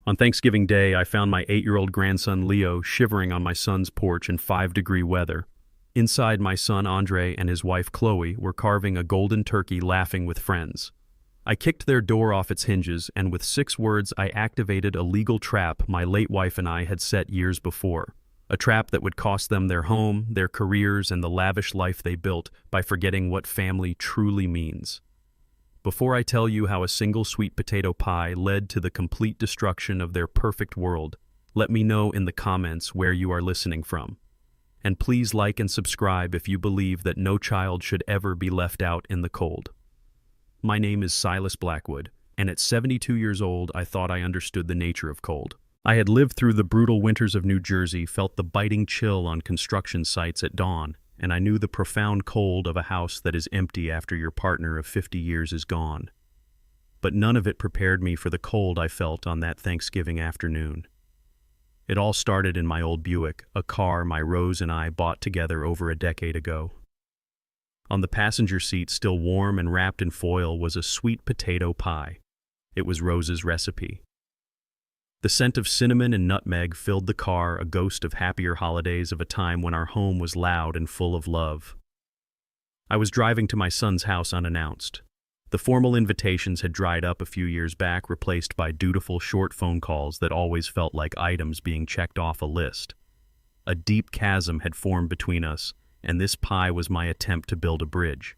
On Thanksgiving Day, I found my 8-year-old grandson Leo shivering on my son's porch in 5-degree weather. Inside, my son Andre and his wife Chloe were carving a golden turkey laughing with friends. I kicked their door off its hinges, and with 6 words I activated a legal trap my late wife and I had set years before. A trap that would cost them their home, their careers, and the lavish life they built by forgetting what family truly means. Before I tell you how a single sweet potato pie led to the complete destruction of their perfect world, let me know in the comments where you are listening from. And please like and subscribe if you believe that no child should ever be left out in the cold. My name is Silas Blackwood, and at 72 years old, I thought I understood the nature of cold. I had lived through the brutal winters of New Jersey, felt the biting chill on construction sites at dawn, and I knew the profound cold of a house that is empty after your partner of 50 years is gone. But none of it prepared me for the cold I felt on that Thanksgiving afternoon. It all started in my old Buick, a car my Rose and I bought together over a decade ago. On the passenger seat, still warm and wrapped in foil, was a sweet potato pie. It was Rose's recipe. The scent of cinnamon and nutmeg filled the car, a ghost of happier holidays of a time when our home was loud and full of love. I was driving to my son's house unannounced. The formal invitations had dried up a few years back, replaced by dutiful short phone calls that always felt like items being checked off a list. A deep chasm had formed between us, and this pie was my attempt to build a bridge.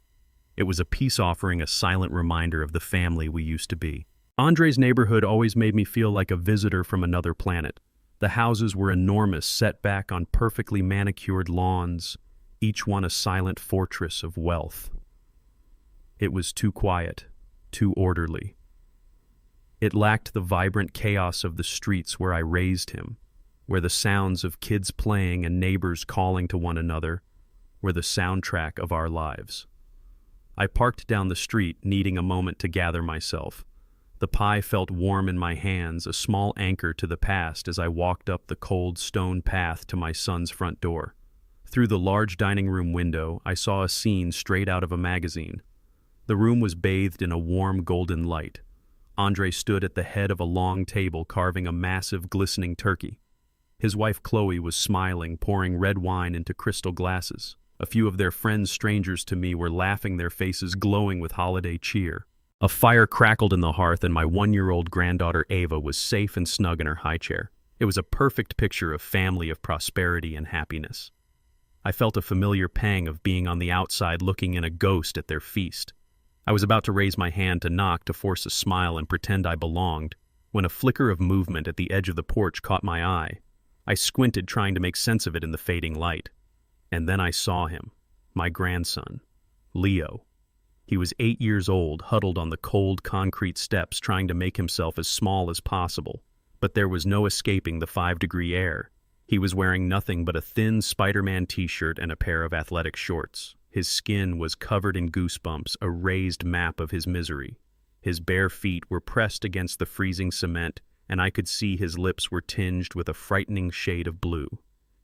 It was a peace offering, a silent reminder of the family we used to be. Andre's neighborhood always made me feel like a visitor from another planet. The houses were enormous, set back on perfectly manicured lawns, each one a silent fortress of wealth. It was too quiet, too orderly. It lacked the vibrant chaos of the streets where I raised him, where the sounds of kids playing and neighbors calling to one another were the soundtrack of our lives. I parked down the street, needing a moment to gather myself. The pie felt warm in my hands, a small anchor to the past as I walked up the cold stone path to my son's front door. Through the large dining room window, I saw a scene straight out of a magazine. The room was bathed in a warm golden light. Andre stood at the head of a long table carving a massive glistening turkey. His wife Chloe was smiling, pouring red wine into crystal glasses. A few of their friends, strangers to me, were laughing, their faces glowing with holiday cheer. A fire crackled in the hearth, and my 1-year-old granddaughter Ava was safe and snug in her high chair. It was a perfect picture of family, of prosperity and happiness. I felt a familiar pang of being on the outside, looking in, a ghost at their feast. I was about to raise my hand to knock, to force a smile and pretend I belonged, when a flicker of movement at the edge of the porch caught my eye. I squinted, trying to make sense of it in the fading light. And then I saw him, my grandson, Leo. He was 8 years old, huddled on the cold concrete steps, trying to make himself as small as possible. But there was no escaping the 5-degree air. He was wearing nothing but a thin Spider-Man t-shirt and a pair of athletic shorts. His skin was covered in goosebumps, a raised map of his misery. His bare feet were pressed against the freezing cement, and I could see his lips were tinged with a frightening shade of blue.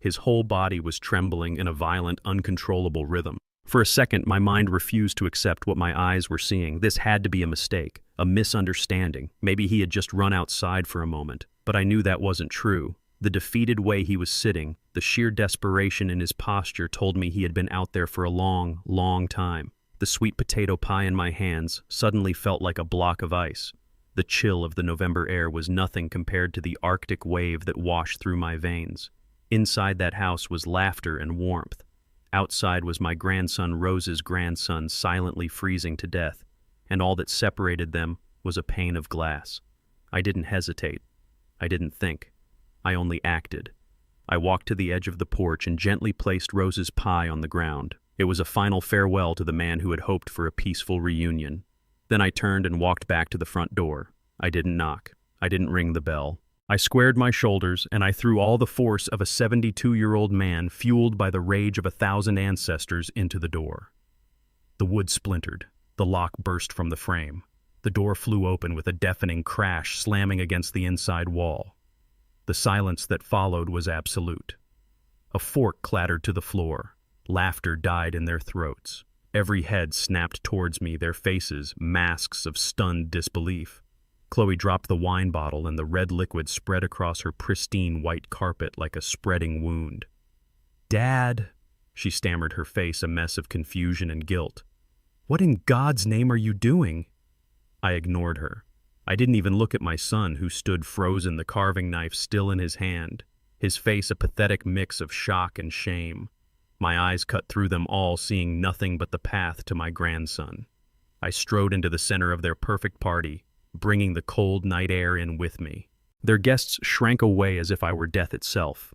His whole body was trembling in a violent, uncontrollable rhythm. For a second, my mind refused to accept what my eyes were seeing. This had to be a mistake, a misunderstanding. Maybe he had just run outside for a moment. But I knew that wasn't true. The defeated way he was sitting, the sheer desperation in his posture told me he had been out there for a long, long time. The sweet potato pie in my hands suddenly felt like a block of ice. The chill of the November air was nothing compared to the Arctic wave that washed through my veins. Inside that house was laughter and warmth. Outside was my grandson Rose's grandson, silently freezing to death, and all that separated them was a pane of glass. I didn't hesitate. I didn't think. I only acted. I walked to the edge of the porch and gently placed Rose's pie on the ground. It was a final farewell to the man who had hoped for a peaceful reunion. Then I turned and walked back to the front door. I didn't knock. I didn't ring the bell. I squared my shoulders, and I threw all the force of a 72-year-old man, fueled by the rage of 1,000 ancestors, into the door. The wood splintered. The lock burst from the frame. The door flew open with a deafening crash, slamming against the inside wall. The silence that followed was absolute. A fork clattered to the floor. Laughter died in their throats. Every head snapped towards me, their faces masks of stunned disbelief. Chloe dropped the wine bottle and the red liquid spread across her pristine white carpet like a spreading wound. "Dad," she stammered, her face a mess of confusion and guilt. "What in God's name are you doing?" I ignored her. I didn't even look at my son, who stood frozen, the carving knife still in his hand, his face a pathetic mix of shock and shame. My eyes cut through them all, seeing nothing but the path to my grandson. I strode into the center of their perfect party, bringing the cold night air in with me. Their guests shrank away as if I were death itself.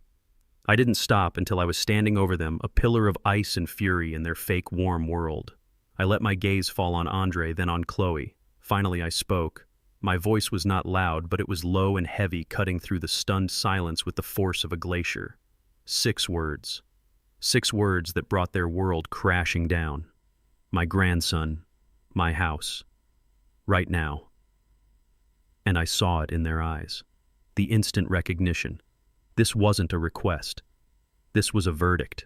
I didn't stop until I was standing over them, a pillar of ice and fury in their fake warm world. I let my gaze fall on Andre, then on Chloe. Finally I spoke. My voice was not loud, but it was low and heavy, cutting through the stunned silence with the force of a glacier. 6 words. 6 words that brought their world crashing down. My grandson. My house. Right now. And I saw it in their eyes. The instant recognition. This wasn't a request. This was a verdict.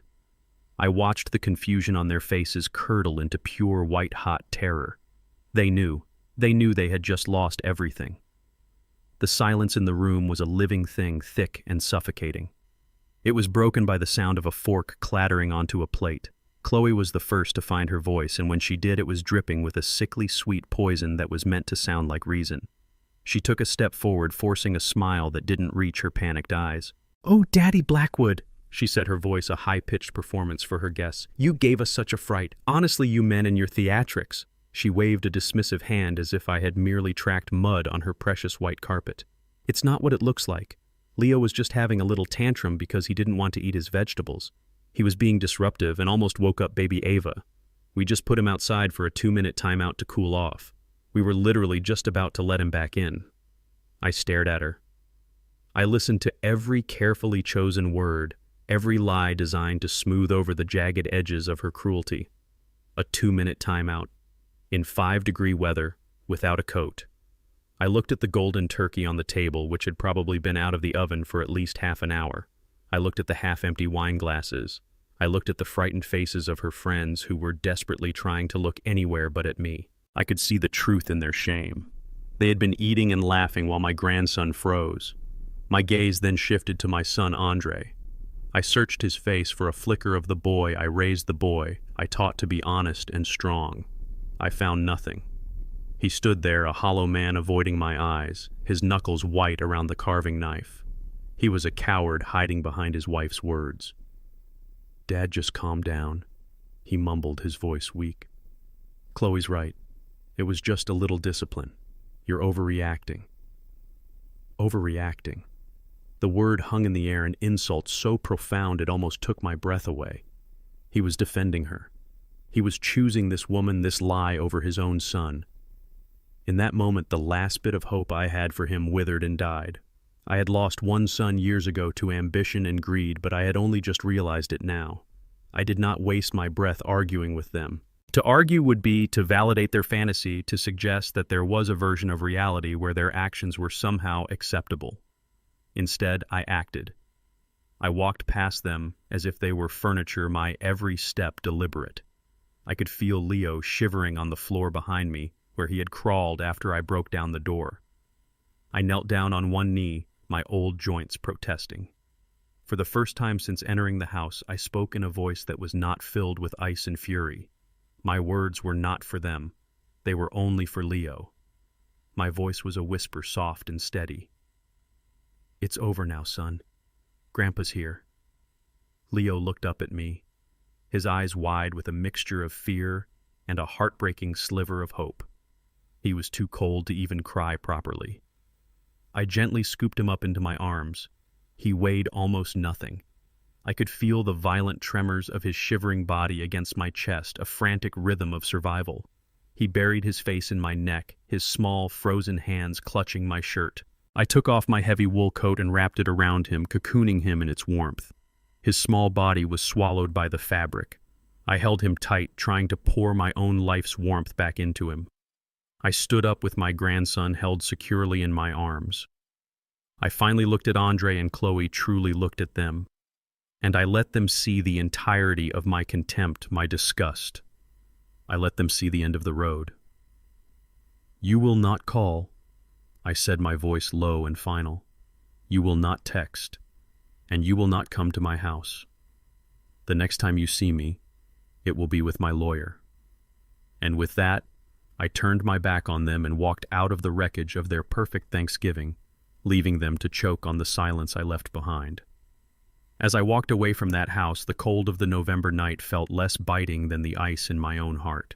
I watched the confusion on their faces curdle into pure white-hot terror. They knew they had just lost everything. The silence in the room was a living thing, thick and suffocating. It was broken by the sound of a fork clattering onto a plate. Chloe was the first to find her voice, and when she did, it was dripping with a sickly sweet poison that was meant to sound like reason. She took a step forward, forcing a smile that didn't reach her panicked eyes. "Oh, Daddy Blackwood," she said, her voice a high-pitched performance for her guests. "You gave us such a fright. Honestly, you men and your theatrics." She waved a dismissive hand as if I had merely tracked mud on her precious white carpet. "It's not what it looks like. Leo was just having a little tantrum because he didn't want to eat his vegetables. He was being disruptive and almost woke up baby Ava. We just put him outside for a 2-minute timeout to cool off. We were literally just about to let him back in." I stared at her. I listened to every carefully chosen word, every lie designed to smooth over the jagged edges of her cruelty. A 2-minute timeout. In 5-degree weather, without a coat. I looked at the golden turkey on the table, which had probably been out of the oven for at least half an hour. I looked at the half-empty wine glasses. I looked at the frightened faces of her friends who were desperately trying to look anywhere but at me. I could see the truth in their shame. They had been eating and laughing while my grandson froze. My gaze then shifted to my son Andre. I searched his face for a flicker of the boy I raised, the boy I taught to be honest and strong. I found nothing. He stood there, a hollow man, avoiding my eyes, his knuckles white around the carving knife. He was a coward hiding behind his wife's words. "Dad, just calm down," he mumbled, his voice weak. "Chloe's right. It was just a little discipline. You're overreacting." Overreacting. The word hung in the air, an insult so profound it almost took my breath away. He was defending her. He was choosing this woman, this lie, over his own son. In that moment, the last bit of hope I had for him withered and died. I had lost one son years ago to ambition and greed, but I had only just realized it now. I did not waste my breath arguing with them. To argue would be to validate their fantasy, to suggest that there was a version of reality where their actions were somehow acceptable. Instead, I acted. I walked past them as if they were furniture, my every step deliberate. I could feel Leo shivering on the floor behind me, where he had crawled after I broke down the door. I knelt down on one knee, my old joints protesting. For the first time since entering the house, I spoke in a voice that was not filled with ice and fury. My words were not for them. They were only for Leo. My voice was a whisper, soft and steady. "It's over now, son. Grandpa's here." Leo looked up at me, his eyes wide with a mixture of fear and a heartbreaking sliver of hope. He was too cold to even cry properly. I gently scooped him up into my arms. He weighed almost nothing. I could feel the violent tremors of his shivering body against my chest, a frantic rhythm of survival. He buried his face in my neck, his small, frozen hands clutching my shirt. I took off my heavy wool coat and wrapped it around him, cocooning him in its warmth. His small body was swallowed by the fabric. I held him tight, trying to pour my own life's warmth back into him. I stood up with my grandson held securely in my arms. I finally looked at Andre, and Chloe truly looked at them. And I let them see the entirety of my contempt, my disgust. I let them see the end of the road. "You will not call. I said, my voice low and final. You will not text, and you will not come to my house. The next time you see me, it will be with my lawyer. And with that, I turned my back on them and walked out of the wreckage of their perfect Thanksgiving, leaving them to choke on the silence I left behind. As I walked away from that house, the cold of the November night felt less biting than the ice in my own heart.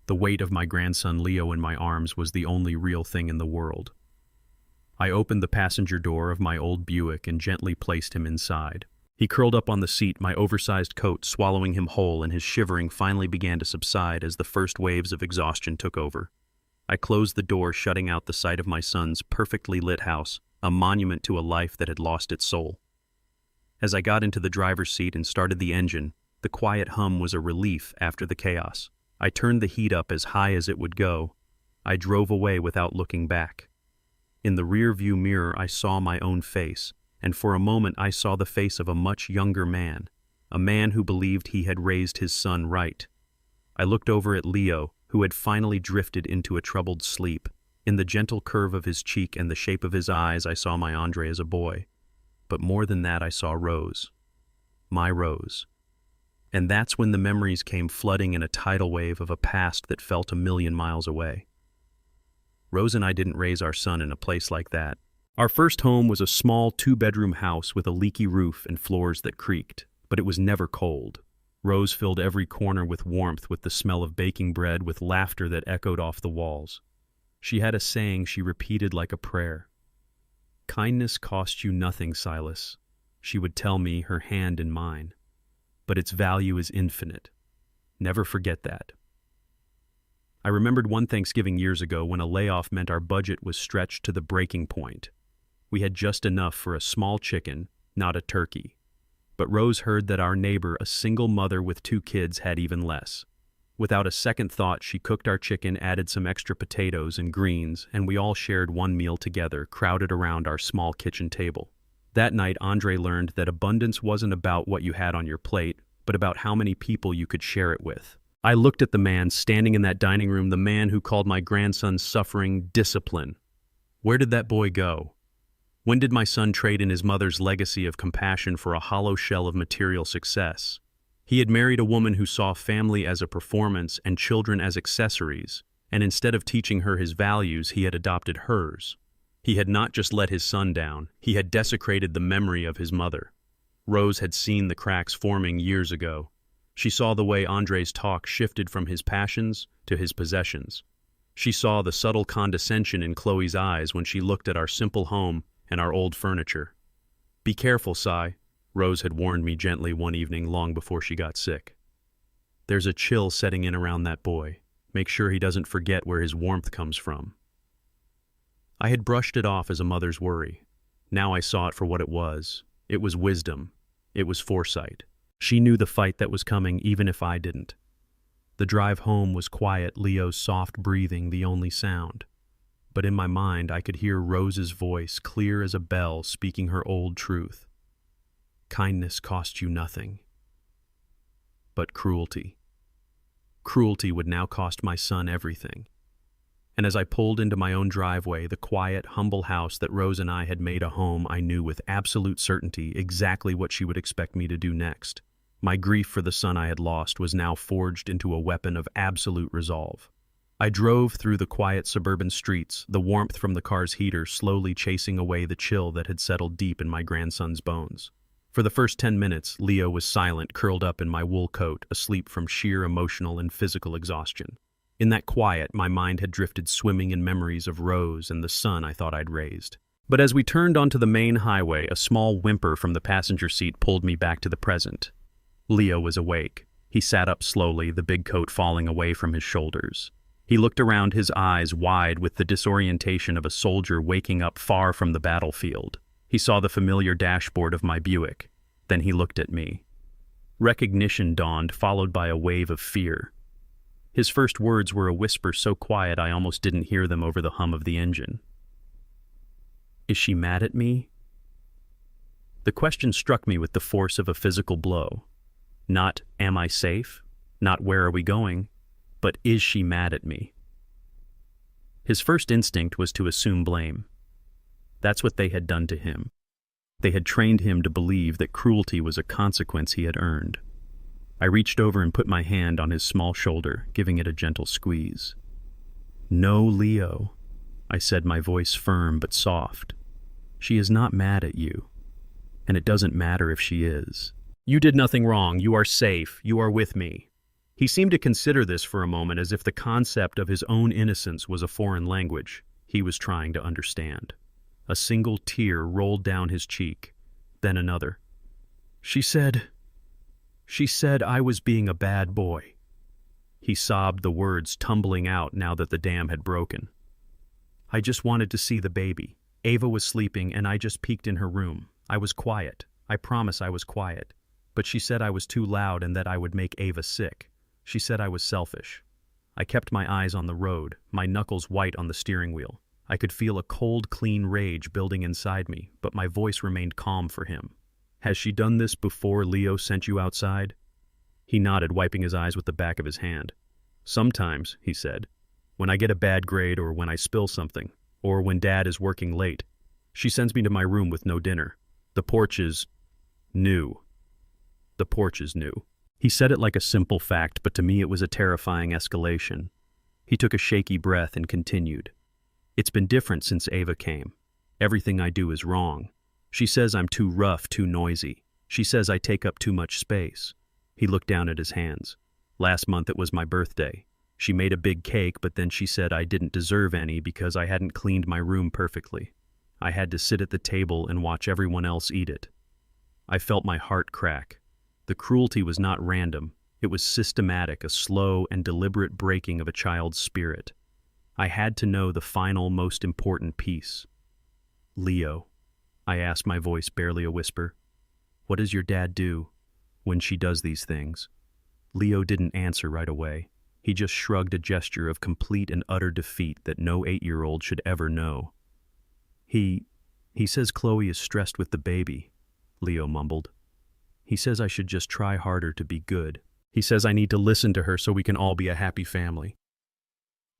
The weight of my grandson Leo in my arms was the only real thing in the world. I opened the passenger door of my old Buick and gently placed him inside. He curled up on the seat, my oversized coat swallowing him whole, and his shivering finally began to subside as the first waves of exhaustion took over. I closed the door, shutting out the sight of my son's perfectly lit house, a monument to a life that had lost its soul. As I got into the driver's seat and started the engine, the quiet hum was a relief after the chaos. I turned the heat up as high as it would go. I drove away without looking back. In the rear-view mirror, I saw my own face, and for a moment I saw the face of a much younger man, a man who believed he had raised his son right. I looked over at Leo, who had finally drifted into a troubled sleep. In the gentle curve of his cheek and the shape of his eyes, I saw my Andre as a boy. But more than that, I saw Rose. My Rose. And that's when the memories came flooding in a tidal wave of a past that felt a million miles away. Rose and I didn't raise our son in a place like that. Our first home was a small 2-bedroom house with a leaky roof and floors that creaked, but it was never cold. Rose filled every corner with warmth, with the smell of baking bread, with laughter that echoed off the walls. She had a saying she repeated like a prayer. Kindness costs you nothing, Silas, she would tell me, her hand in mine. But its value is infinite. Never forget that. I remembered one Thanksgiving years ago when a layoff meant our budget was stretched to the breaking point. We had just enough for a small chicken, not a turkey. But Rose heard that our neighbor, a single mother with 2 kids, had even less. Without a second thought, she cooked our chicken, added some extra potatoes and greens, and we all shared one meal together, crowded around our small kitchen table. That night, Andre learned that abundance wasn't about what you had on your plate, but about how many people you could share it with. I looked at the man standing in that dining room, the man who called my grandson's suffering discipline. Where did that boy go? When did my son trade in his mother's legacy of compassion for a hollow shell of material success? He had married a woman who saw family as a performance and children as accessories, and instead of teaching her his values, he had adopted hers. He had not just let his son down, he had desecrated the memory of his mother. Rose had seen the cracks forming years ago. She saw the way Andre's talk shifted from his passions to his possessions. She saw the subtle condescension in Chloe's eyes when she looked at our simple home and our old furniture. Be careful, Si, Rose had warned me gently one evening long before she got sick. There's a chill setting in around that boy. Make sure he doesn't forget where his warmth comes from. I had brushed it off as a mother's worry. Now I saw it for what it was. It was wisdom. It was foresight. She knew the fight that was coming, even if I didn't. The drive home was quiet, Leo's soft breathing the only sound. But in my mind, I could hear Rose's voice, clear as a bell, speaking her old truth. Kindness costs you nothing. But cruelty. Cruelty would now cost my son everything. And as I pulled into my own driveway, the quiet, humble house that Rose and I had made a home, I knew with absolute certainty exactly what she would expect me to do next. My grief for the son I had lost was now forged into a weapon of absolute resolve. I drove through the quiet suburban streets, the warmth from the car's heater slowly chasing away the chill that had settled deep in my grandson's bones. For the first 10 minutes, Leo was silent, curled up in my wool coat, asleep from sheer emotional and physical exhaustion. In that quiet, my mind had drifted swimming in memories of Rose and the son I thought I'd raised. But as we turned onto the main highway, a small whimper from the passenger seat pulled me back to the present. Leo was awake. He sat up slowly, the big coat falling away from his shoulders. He looked around, his eyes wide with the disorientation of a soldier waking up far from the battlefield. He saw the familiar dashboard of my Buick. Then he looked at me. Recognition dawned, followed by a wave of fear. His first words were a whisper so quiet I almost didn't hear them over the hum of the engine. Is she mad at me? The question struck me with the force of a physical blow. Not, am I safe? Not, where are we going? But is she mad at me? His first instinct was to assume blame. That's what they had done to him. They had trained him to believe that cruelty was a consequence he had earned. I reached over and put my hand on his small shoulder, giving it a gentle squeeze. "No, Leo," I said, my voice firm but soft. "She is not mad at you, and it doesn't matter if she is. You did nothing wrong. You are safe. You are with me." He seemed to consider this for a moment as if the concept of his own innocence was a foreign language he was trying to understand. A single tear rolled down his cheek, then another. She said I was being a bad boy." He sobbed, the words tumbling out now that the dam had broken. "I just wanted to see the baby. Ava was sleeping and I just peeked in her room. I was quiet. I promise I was quiet. But she said I was too loud and that I would make Ava sick. She said I was selfish." I kept my eyes on the road, my knuckles white on the steering wheel. I could feel a cold, clean rage building inside me, but my voice remained calm for him. "Has she done this before Leo sent you outside?" He nodded, wiping his eyes with the back of his hand. "Sometimes," he said, "when I get a bad grade or when I spill something, or when Dad is working late, she sends me to my room with no dinner. The porch is new. The porch is new." He said it like a simple fact, but to me it was a terrifying escalation. He took a shaky breath and continued. "It's been different since Ava came. Everything I do is wrong. She says I'm too rough, too noisy. She says I take up too much space." He looked down at his hands. "Last month it was my birthday. She made a big cake, but then she said I didn't deserve any because I hadn't cleaned my room perfectly. I had to sit at the table and watch everyone else eat it. I felt my heart crack. The cruelty was not random. It was systematic, a slow and deliberate breaking of a child's spirit. I had to know the final, most important piece. "Leo," I asked, my voice barely a whisper, "what does your dad do when she does these things?" Leo didn't answer right away. He just shrugged, a gesture of complete and utter defeat that no 8-year-old should ever know. He says Chloe is stressed with the baby," Leo mumbled. "He says I should just try harder to be good. He says I need to listen to her so we can all be a happy family."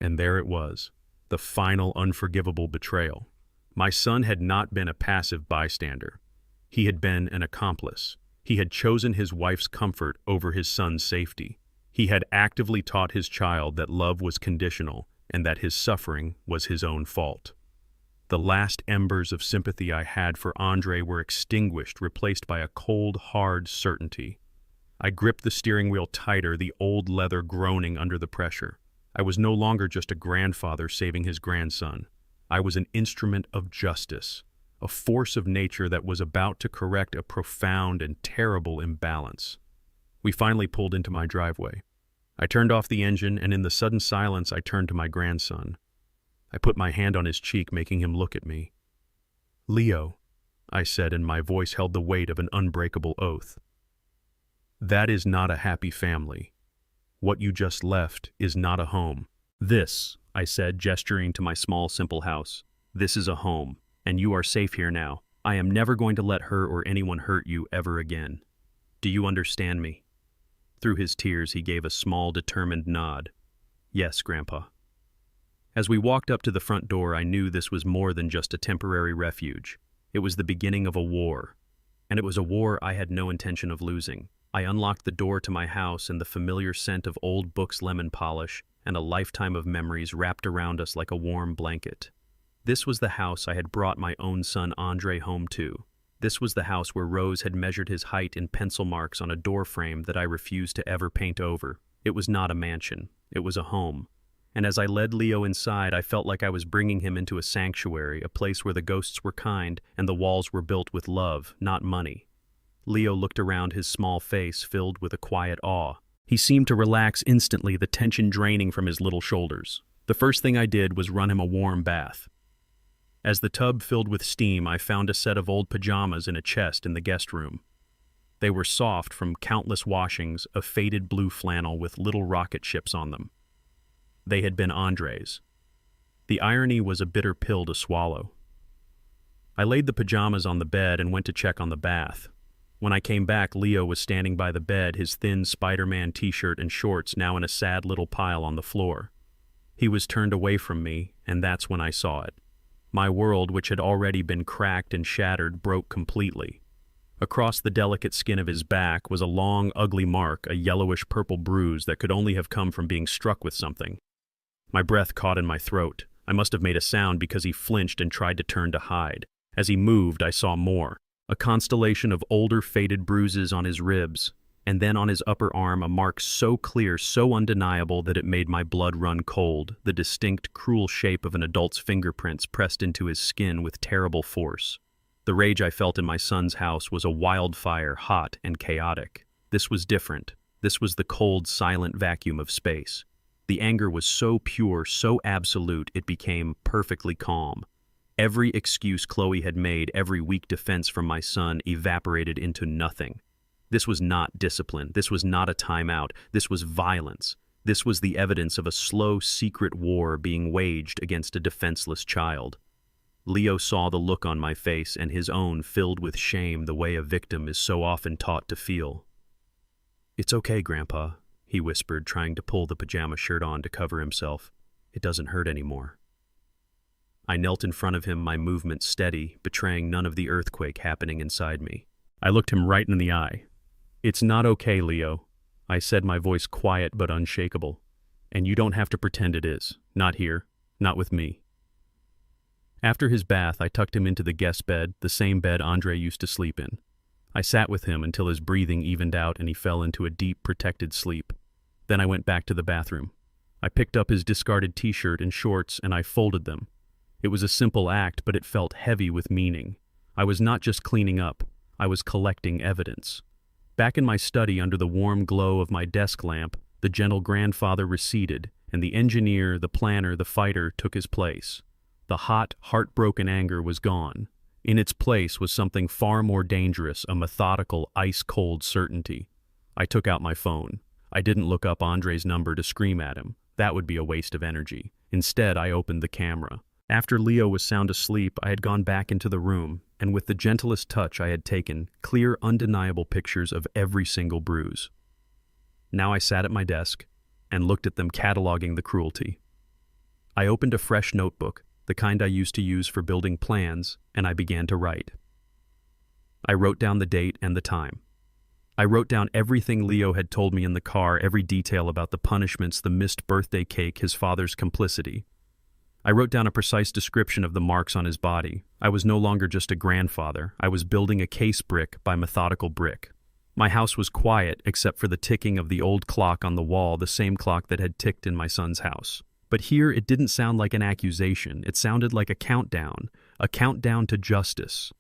And there it was, the final unforgivable betrayal. My son had not been a passive bystander. He had been an accomplice. He had chosen his wife's comfort over his son's safety. He had actively taught his child that love was conditional and that his suffering was his own fault. The last embers of sympathy I had for Andre were extinguished, replaced by a cold, hard certainty. I gripped the steering wheel tighter, the old leather groaning under the pressure. I was no longer just a grandfather saving his grandson. I was an instrument of justice, a force of nature that was about to correct a profound and terrible imbalance. We finally pulled into my driveway. I turned off the engine, and in the sudden silence I turned to my grandson. I put my hand on his cheek, making him look at me. "Leo," I said, and my voice held the weight of an unbreakable oath. "That is not a happy family. What you just left is not a home. This," I said, gesturing to my small, simple house, "this is a home, and you are safe here now. I am never going to let her or anyone hurt you ever again. Do you understand me?" Through his tears, he gave a small, determined nod. "Yes, Grandpa." As we walked up to the front door, I knew this was more than just a temporary refuge. It was the beginning of a war, and it was a war I had no intention of losing. I unlocked the door to my house, and the familiar scent of old books, lemon polish, and a lifetime of memories wrapped around us like a warm blanket. This was the house I had brought my own son Andre home to. This was the house where Rose had measured his height in pencil marks on a door frame that I refused to ever paint over. It was not a mansion. It was a home. And as I led Leo inside, I felt like I was bringing him into a sanctuary, a place where the ghosts were kind and the walls were built with love, not money. Leo looked around, his small face filled with a quiet awe. He seemed to relax instantly, the tension draining from his little shoulders. The first thing I did was run him a warm bath. As the tub filled with steam, I found a set of old pajamas in a chest in the guest room. They were soft from countless washings of faded blue flannel with little rocket ships on them. They had been Andre's. The irony was a bitter pill to swallow. I laid the pajamas on the bed and went to check on the bath. When I came back, Leo was standing by the bed, his thin Spider-Man t-shirt and shorts now in a sad little pile on the floor. He was turned away from me, and that's when I saw it. My world, which had already been cracked and shattered, broke completely. Across the delicate skin of his back was a long, ugly mark, a yellowish-purple bruise that could only have come from being struck with something. My breath caught in my throat. I must have made a sound because he flinched and tried to turn to hide. As he moved, I saw more. A constellation of older, faded bruises on his ribs, and then on his upper arm a mark so clear, so undeniable that it made my blood run cold, the distinct, cruel shape of an adult's fingerprints pressed into his skin with terrible force. The rage I felt in my son's house was a wildfire, hot and chaotic. This was different. This was the cold, silent vacuum of space. The anger was so pure, so absolute, it became perfectly calm. Every excuse Chloe had made, every weak defense from my son, evaporated into nothing. This was not discipline. This was not a timeout. This was violence. This was the evidence of a slow, secret war being waged against a defenseless child. Leo saw the look on my face, and his own filled with shame the way a victim is so often taught to feel. "It's okay, Grandpa," he whispered, trying to pull the pajama shirt on to cover himself. "It doesn't hurt anymore." I knelt in front of him, my movement steady, betraying none of the earthquake happening inside me. I looked him right in the eye. "It's not okay, Leo," I said, my voice quiet but unshakable. "And you don't have to pretend it is. Not here. Not with me." After his bath, I tucked him into the guest bed, the same bed Andre used to sleep in. I sat with him until his breathing evened out and he fell into a deep, protected sleep. Then I went back to the bathroom. I picked up his discarded t-shirt and shorts and I folded them. It was a simple act, but it felt heavy with meaning. I was not just cleaning up, I was collecting evidence. Back in my study under the warm glow of my desk lamp, the gentle grandfather receded, and the engineer, the planner, the fighter took his place. The hot, heartbroken anger was gone. In its place was something far more dangerous, a methodical, ice-cold certainty. I took out my phone. I didn't look up Andre's number to scream at him. That would be a waste of energy. Instead, I opened the camera. After Leo was sound asleep, I had gone back into the room, and with the gentlest touch I had taken clear, undeniable pictures of every single bruise. Now I sat at my desk and looked at them, cataloging the cruelty. I opened a fresh notebook, the kind I used to use for building plans, and I began to write. I wrote down the date and the time. I wrote down everything Leo had told me in the car, every detail about the punishments, the missed birthday cake, his father's complicity. I wrote down a precise description of the marks on his body. I was no longer just a grandfather. I was building a case brick by methodical brick. My house was quiet except for the ticking of the old clock on the wall, the same clock that had ticked in my son's house. But here it didn't sound like an accusation. It sounded like a countdown to justice.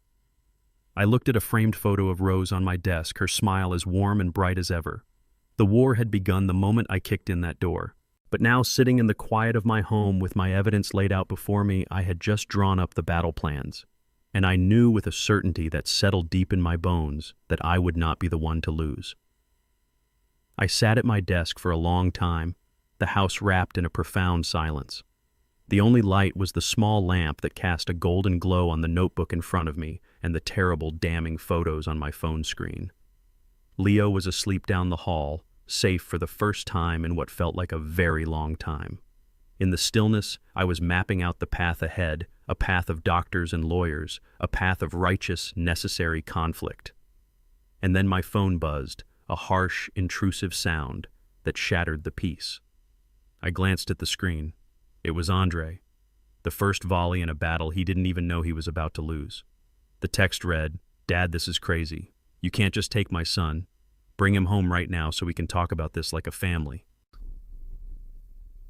I looked at a framed photo of Rose on my desk, her smile as warm and bright as ever. The war had begun the moment I kicked in that door. But now, sitting in the quiet of my home with my evidence laid out before me, I had just drawn up the battle plans. And I knew with a certainty that settled deep in my bones that I would not be the one to lose. I sat at my desk for a long time, the house wrapped in a profound silence. The only light was the small lamp that cast a golden glow on the notebook in front of me and the terrible, damning photos on my phone screen. Leo was asleep down the hall, safe for the first time in what felt like a very long time. In the stillness, I was mapping out the path ahead, a path of doctors and lawyers, a path of righteous, necessary conflict. And then my phone buzzed, a harsh, intrusive sound that shattered the peace. I glanced at the screen. It was Andre, the first volley in a battle he didn't even know he was about to lose. The text read, "Dad, this is crazy. You can't just take my son. Bring him home right now so we can talk about this like a family."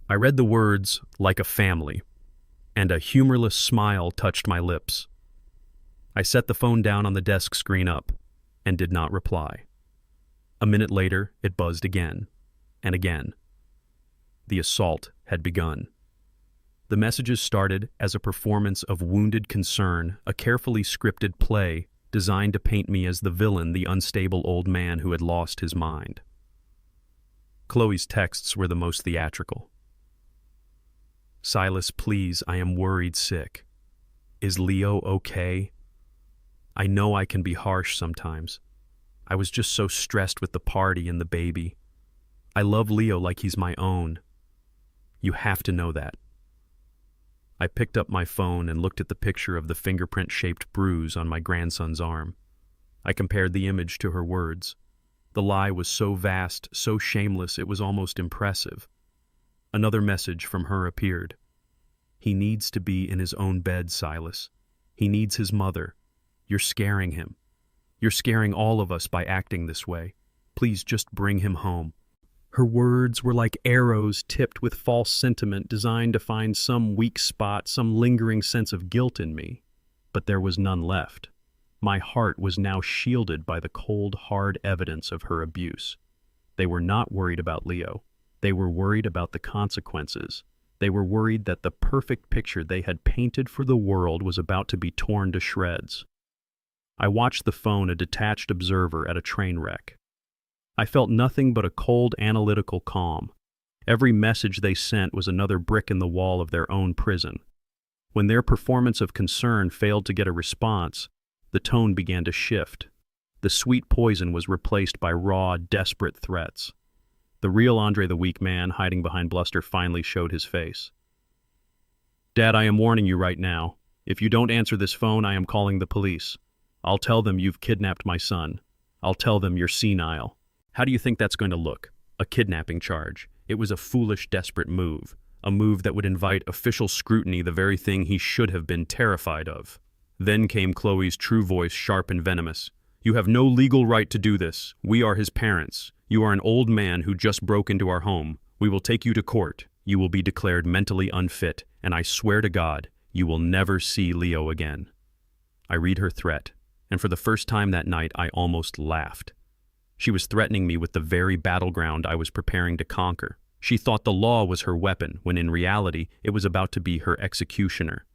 I read the words, "like a family," and a humorless smile touched my lips. I set the phone down on the desk screen up and did not reply. A minute later, it buzzed again and again. The assault had begun. The messages started as a performance of wounded concern, a carefully scripted play designed to paint me as the villain, the unstable old man who had lost his mind. Chloe's texts were the most theatrical. "Silas, please, I am worried sick. Is Leo okay? I know I can be harsh sometimes. I was just so stressed with the party and the baby. I love Leo like he's my own. You have to know that." I picked up my phone and looked at the picture of the fingerprint-shaped bruise on my grandson's arm. I compared the image to her words. The lie was so vast, so shameless, it was almost impressive. Another message from her appeared. He needs to be in his own bed, Silas. He needs his mother. You're scaring him. You're scaring all of us by acting this way. Please just bring him home. Her words were like arrows tipped with false sentiment designed to find some weak spot, some lingering sense of guilt in me. But there was none left. My heart was now shielded by the cold, hard evidence of her abuse. They were not worried about Leo. They were worried about the consequences. They were worried that the perfect picture they had painted for the world was about to be torn to shreds. I watched the phone, a detached observer at a train wreck. I felt nothing but a cold, analytical calm. Every message they sent was another brick in the wall of their own prison. When their performance of concern failed to get a response, the tone began to shift. The sweet poison was replaced by raw, desperate threats. The real Andre the weak man, hiding behind bluster, finally showed his face. "Dad, I am warning you right now. If you don't answer this phone, I am calling the police. I'll tell them you've kidnapped my son. I'll tell them you're senile." How do you think that's going to look? A kidnapping charge. It was a foolish, desperate move. A move that would invite official scrutiny, the very thing he should have been terrified of. Then came Chloe's true voice, sharp and venomous. "You have no legal right to do this. We are his parents. You are an old man who just broke into our home. We will take you to court. You will be declared mentally unfit, and I swear to God, you will never see Leo again." I read her threat, and for the first time that night I almost laughed. She was threatening me with the very battleground I was preparing to conquer. She thought the law was her weapon, when in reality it was about to be her executioner.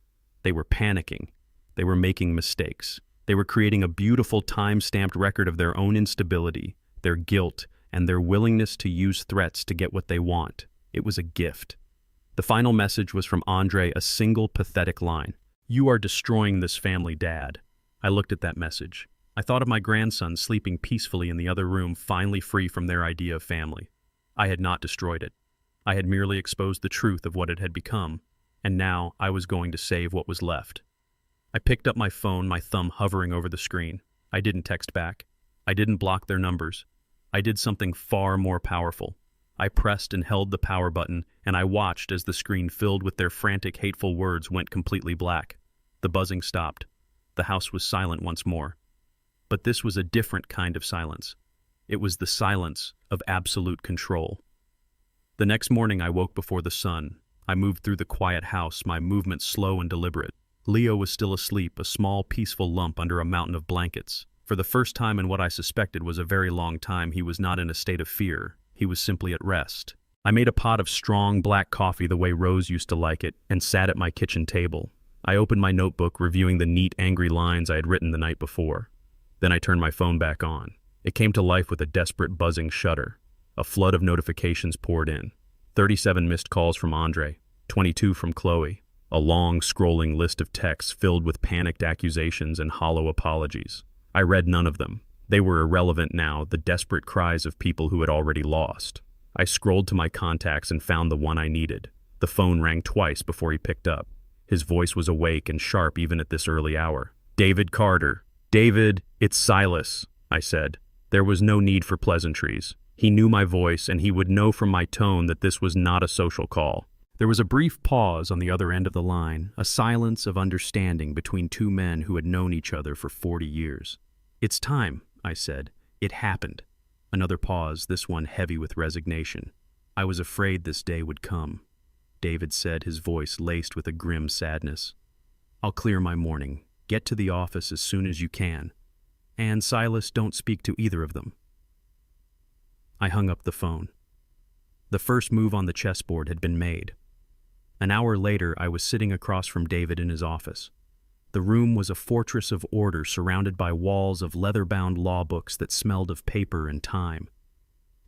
They were panicking. They were making mistakes. They were creating a beautiful time-stamped record of their own instability, their guilt, and their willingness to use threats to get what they want. It was a gift. The final message was from Andre, a single pathetic line. "You are destroying this family, Dad." I looked at that message. I thought of my grandson sleeping peacefully in the other room, finally free from their idea of family. I had not destroyed it. I had merely exposed the truth of what it had become, and now I was going to save what was left. I picked up my phone, my thumb hovering over the screen. I didn't text back. I didn't block their numbers. I did something far more powerful. I pressed and held the power button, and I watched as the screen filled with their frantic, hateful words went completely black. The buzzing stopped. The house was silent once more. But this was a different kind of silence. It was the silence of absolute control. The next morning I woke before the sun. I moved through the quiet house, my movements slow and deliberate. Leo was still asleep, a small, peaceful lump under a mountain of blankets. For the first time in what I suspected was a very long time, he was not in a state of fear. He was simply at rest. I made a pot of strong black coffee the way Rose used to like it and sat at my kitchen table. I opened my notebook, reviewing the neat, angry lines I had written the night before. Then I turned my phone back on. It came to life with a desperate buzzing shudder. A flood of notifications poured in. 37 missed calls from Andre, 22 from Chloe. A long, scrolling list of texts filled with panicked accusations and hollow apologies. I read none of them. They were irrelevant now, the desperate cries of people who had already lost. I scrolled to my contacts and found the one I needed. The phone rang twice before he picked up. His voice was awake and sharp even at this early hour. "David Carter." "David, it's Silas," I said. There was no need for pleasantries. He knew my voice, and he would know from my tone that this was not a social call. There was a brief pause on the other end of the line, a silence of understanding between two men who had known each other for 40 years. "It's time," I said. "It happened." Another pause, this one heavy with resignation. "I was afraid this day would come," David said, his voice laced with a grim sadness. "I'll clear my morning. Get to the office as soon as you can. And, Silas, don't speak to either of them." I hung up the phone. The first move on the chessboard had been made. An hour later, I was sitting across from David in his office. The room was a fortress of order surrounded by walls of leather-bound law books that smelled of paper and time.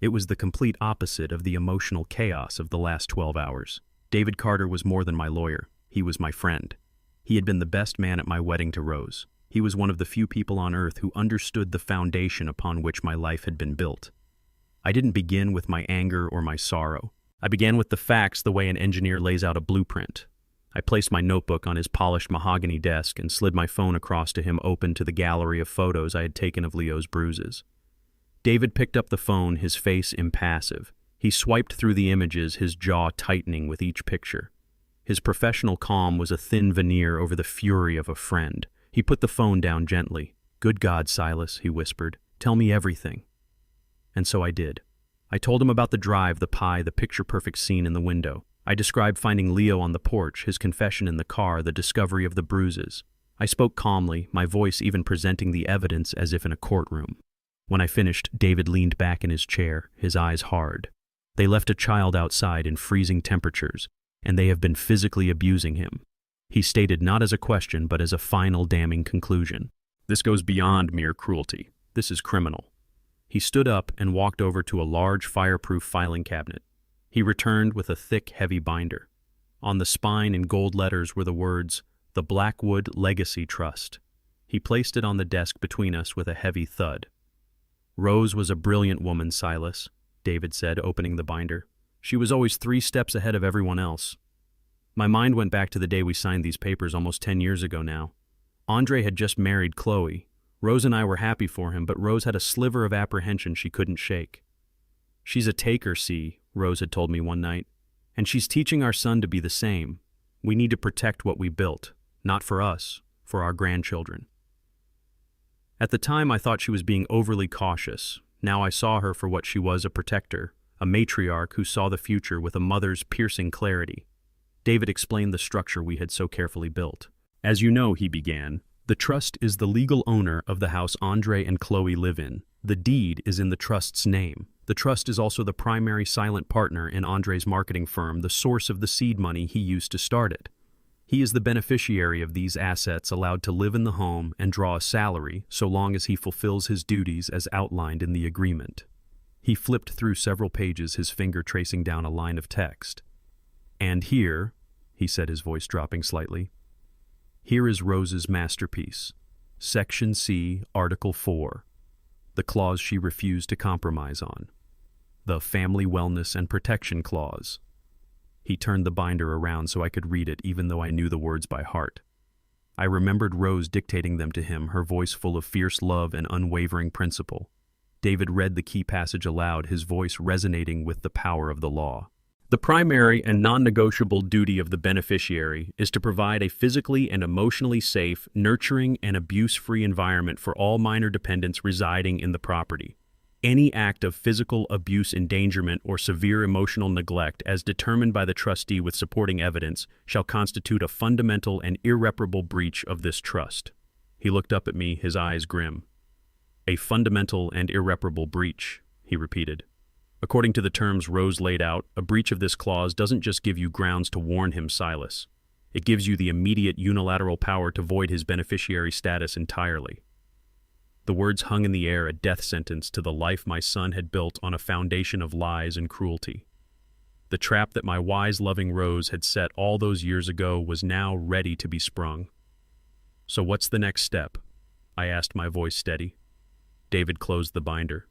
It was the complete opposite of the emotional chaos of the last 12 hours. David Carter was more than my lawyer. He was my friend. He had been the best man at my wedding to Rose. He was one of the few people on earth who understood the foundation upon which my life had been built. I didn't begin with my anger or my sorrow. I began with the facts the way an engineer lays out a blueprint. I placed my notebook on his polished mahogany desk and slid my phone across to him, open to the gallery of photos I had taken of Leo's bruises. David picked up the phone, his face impassive. He swiped through the images, his jaw tightening with each picture. His professional calm was a thin veneer over the fury of a friend. He put the phone down gently. "Good God, Silas," he whispered. "Tell me everything." And so I did. I told him about the drive, the pie, the picture-perfect scene in the window. I described finding Leo on the porch, his confession in the car, the discovery of the bruises. I spoke calmly, my voice even presenting the evidence as if in a courtroom. When I finished, David leaned back in his chair, his eyes hard. "They left a child outside in freezing temperatures, and they have been physically abusing him," he stated, not as a question but as a final damning conclusion. "This goes beyond mere cruelty. This is criminal." He stood up and walked over to a large fireproof filing cabinet. He returned with a thick, heavy binder. On the spine in gold letters were the words, "The Blackwood Legacy Trust." He placed it on the desk between us with a heavy thud. "Rose was a brilliant woman, Silas," David said, opening the binder. "She was always 3 steps ahead of everyone else." My mind went back to the day we signed these papers almost 10 years ago now. Andre had just married Chloe. Rose and I were happy for him, but Rose had a sliver of apprehension she couldn't shake. "She's a taker, see," Rose had told me one night, "and she's teaching our son to be the same. We need to protect what we built, not for us, for our grandchildren." At the time, I thought she was being overly cautious. Now I saw her for what she was, a protector, a matriarch who saw the future with a mother's piercing clarity. David explained the structure we had so carefully built. "As you know," he began, "the trust is the legal owner of the house Andre and Chloe live in. The deed is in the trust's name. The trust is also the primary silent partner in Andre's marketing firm, the source of the seed money he used to start it. He is the beneficiary of these assets, allowed to live in the home and draw a salary so long as he fulfills his duties as outlined in the agreement." He flipped through several pages, his finger tracing down a line of text. "And here," he said, his voice dropping slightly, "here is Rose's masterpiece. Section C, Article 4. The clause she refused to compromise on. The Family Wellness and Protection Clause." He turned the binder around so I could read it, even though I knew the words by heart. I remembered Rose dictating them to him, her voice full of fierce love and unwavering principle. David read the key passage aloud, his voice resonating with the power of the law. "The primary and non-negotiable duty of the beneficiary is to provide a physically and emotionally safe, nurturing, and abuse-free environment for all minor dependents residing in the property. Any act of physical abuse, endangerment, or severe emotional neglect, as determined by the trustee with supporting evidence, shall constitute a fundamental and irreparable breach of this trust." He looked up at me, his eyes grim. "A fundamental and irreparable breach," he repeated. "According to the terms Rose laid out, a breach of this clause doesn't just give you grounds to warn him, Silas. It gives you the immediate unilateral power to void his beneficiary status entirely." The words hung in the air, a death sentence to the life my son had built on a foundation of lies and cruelty. The trap that my wise, loving Rose had set all those years ago was now ready to be sprung. "So what's the next step?" I asked, my voice steady. David closed the binder.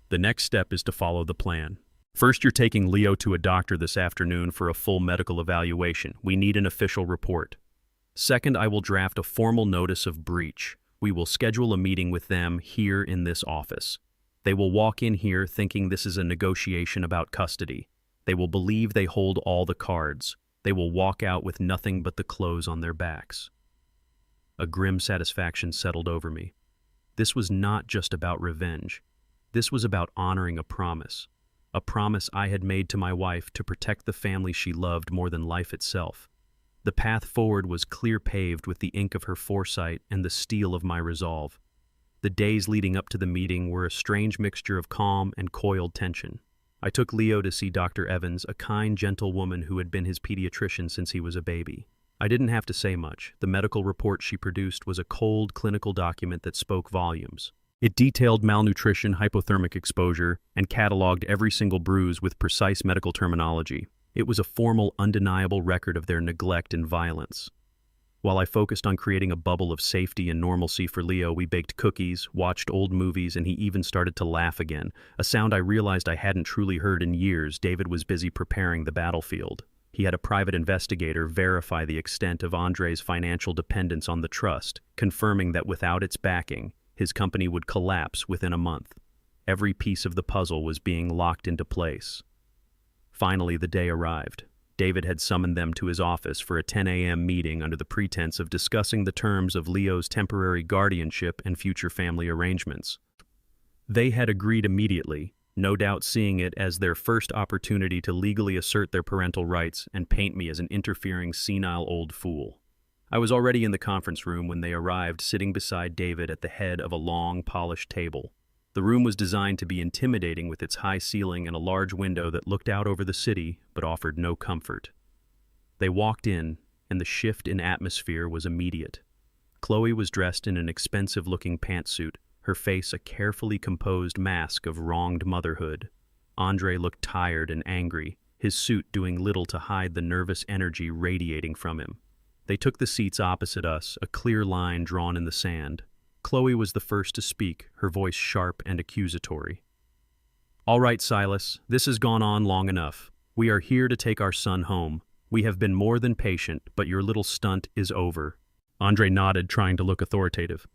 "The next step is to follow the plan. First, you're taking Leo to a doctor this afternoon for a full medical evaluation. We need an official report. Second, I will draft a formal notice of breach. We will schedule a meeting with them here in this office. They will walk in here thinking this is a negotiation about custody. They will believe they hold all the cards. They will walk out with nothing but the clothes on their backs." A grim satisfaction settled over me. This was not just about revenge. This was about honoring a promise I had made to my wife to protect the family she loved more than life itself. The path forward was clear, paved with the ink of her foresight and the steel of my resolve. The days leading up to the meeting were a strange mixture of calm and coiled tension. I took Leo to see Dr. Evans, a kind, gentle woman who had been his pediatrician since he was a baby. I didn't have to say much. The medical report she produced was a cold, clinical document that spoke volumes. It detailed malnutrition, hypothermic exposure, and cataloged every single bruise with precise medical terminology. It was a formal, undeniable record of their neglect and violence. While I focused on creating a bubble of safety and normalcy for Leo, we baked cookies, watched old movies, and he even started to laugh again, a sound I realized I hadn't truly heard in years. David was busy preparing the battlefield. He had a private investigator verify the extent of Andre's financial dependence on the trust, confirming that without its backing, his company would collapse within a month. Every piece of the puzzle was being locked into place. Finally, the day arrived. David had summoned them to his office for a 10 a.m. meeting under the pretense of discussing the terms of Leo's temporary guardianship and future family arrangements. They had agreed immediately, no doubt seeing it as their first opportunity to legally assert their parental rights and paint me as an interfering, senile old fool. I was already in the conference room when they arrived, sitting beside David at the head of a long, polished table. The room was designed to be intimidating with its high ceiling and a large window that looked out over the city but offered no comfort. They walked in, and the shift in atmosphere was immediate. Chloe was dressed in an expensive-looking pantsuit, her face a carefully composed mask of wronged motherhood. Andre looked tired and angry, his suit doing little to hide the nervous energy radiating from him. They took the seats opposite us, a clear line drawn in the sand. Chloe was the first to speak, her voice sharp and accusatory. "All right, Silas, this has gone on long enough. We are here to take our son home. We have been more than patient, but your little stunt is over." Andre nodded, trying to look authoritative.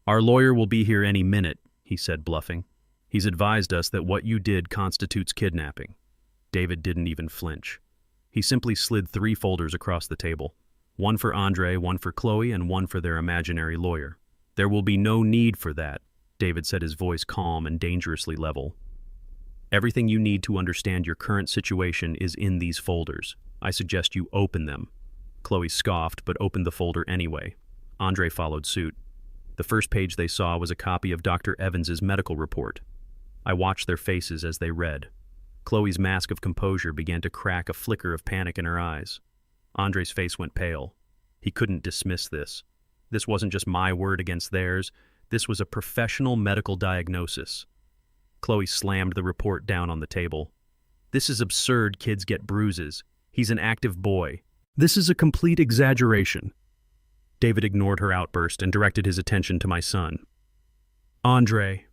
"Our lawyer will be here any minute," he said, bluffing. "He's advised us that what you did constitutes kidnapping." David didn't even flinch. He simply slid 3 folders across the table. One for Andre, one for Chloe, and one for their imaginary lawyer. "There will be no need for that," David said, his voice calm and dangerously level. "Everything you need to understand your current situation is in these folders. I suggest you open them." Chloe scoffed, but opened the folder anyway. Andre followed suit. The first page they saw was a copy of Dr. Evans's medical report. I watched their faces as they read. Chloe's mask of composure began to crack, a flicker of panic in her eyes. Andre's face went pale. He couldn't dismiss this. This wasn't just my word against theirs. This was a professional medical diagnosis. Chloe slammed the report down on the table. "This is absurd. Kids get bruises. He's an active boy. This is a complete exaggeration." David ignored her outburst and directed his attention to my son. "Andre,"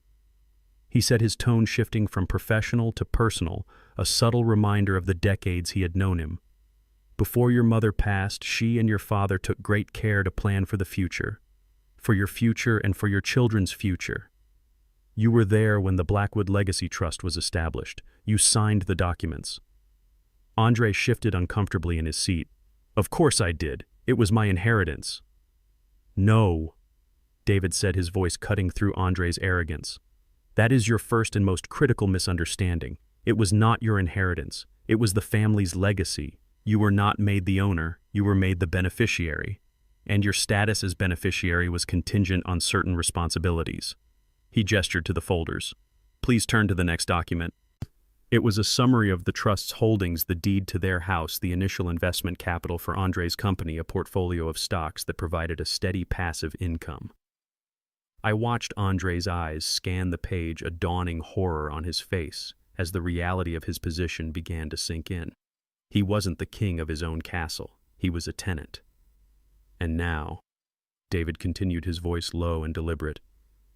he said, his tone shifting from professional to personal, a subtle reminder of the decades he had known him. "Before your mother passed, she and your father took great care to plan for the future. For your future and for your children's future. You were there when the Blackwood Legacy Trust was established. You signed the documents." Andre shifted uncomfortably in his seat. "Of course I did. It was my inheritance." "No," David said, his voice cutting through Andre's arrogance. "That is your first and most critical misunderstanding. It was not your inheritance. It was the family's legacy. You were not made the owner, you were made the beneficiary. And your status as beneficiary was contingent on certain responsibilities." He gestured to the folders. "Please turn to the next document." It was a summary of the trust's holdings, the deed to their house, the initial investment capital for Andre's company, a portfolio of stocks that provided a steady passive income. I watched Andre's eyes scan the page, a dawning horror on his face, as the reality of his position began to sink in. He wasn't the king of his own castle. He was a tenant. "And now," David continued, his voice low and deliberate,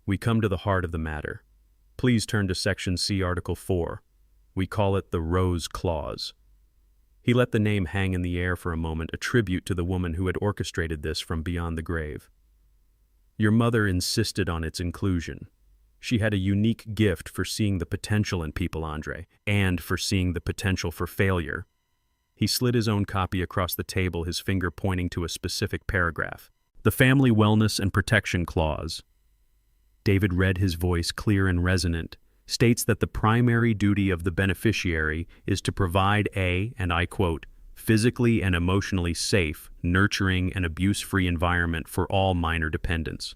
"we come to the heart of the matter. Please turn to Section C, Article 4. We call it the Rose Clause." He let the name hang in the air for a moment, a tribute to the woman who had orchestrated this from beyond the grave. "Your mother insisted on its inclusion. She had a unique gift for seeing the potential in people, Andre, and for seeing the potential for failure." He slid his own copy across the table, his finger pointing to a specific paragraph. "The Family Wellness and Protection Clause." David read, his voice clear and resonant, states that the primary duty of the beneficiary is to provide a, and I quote, "physically and emotionally safe, nurturing, and abuse-free environment for all minor dependents."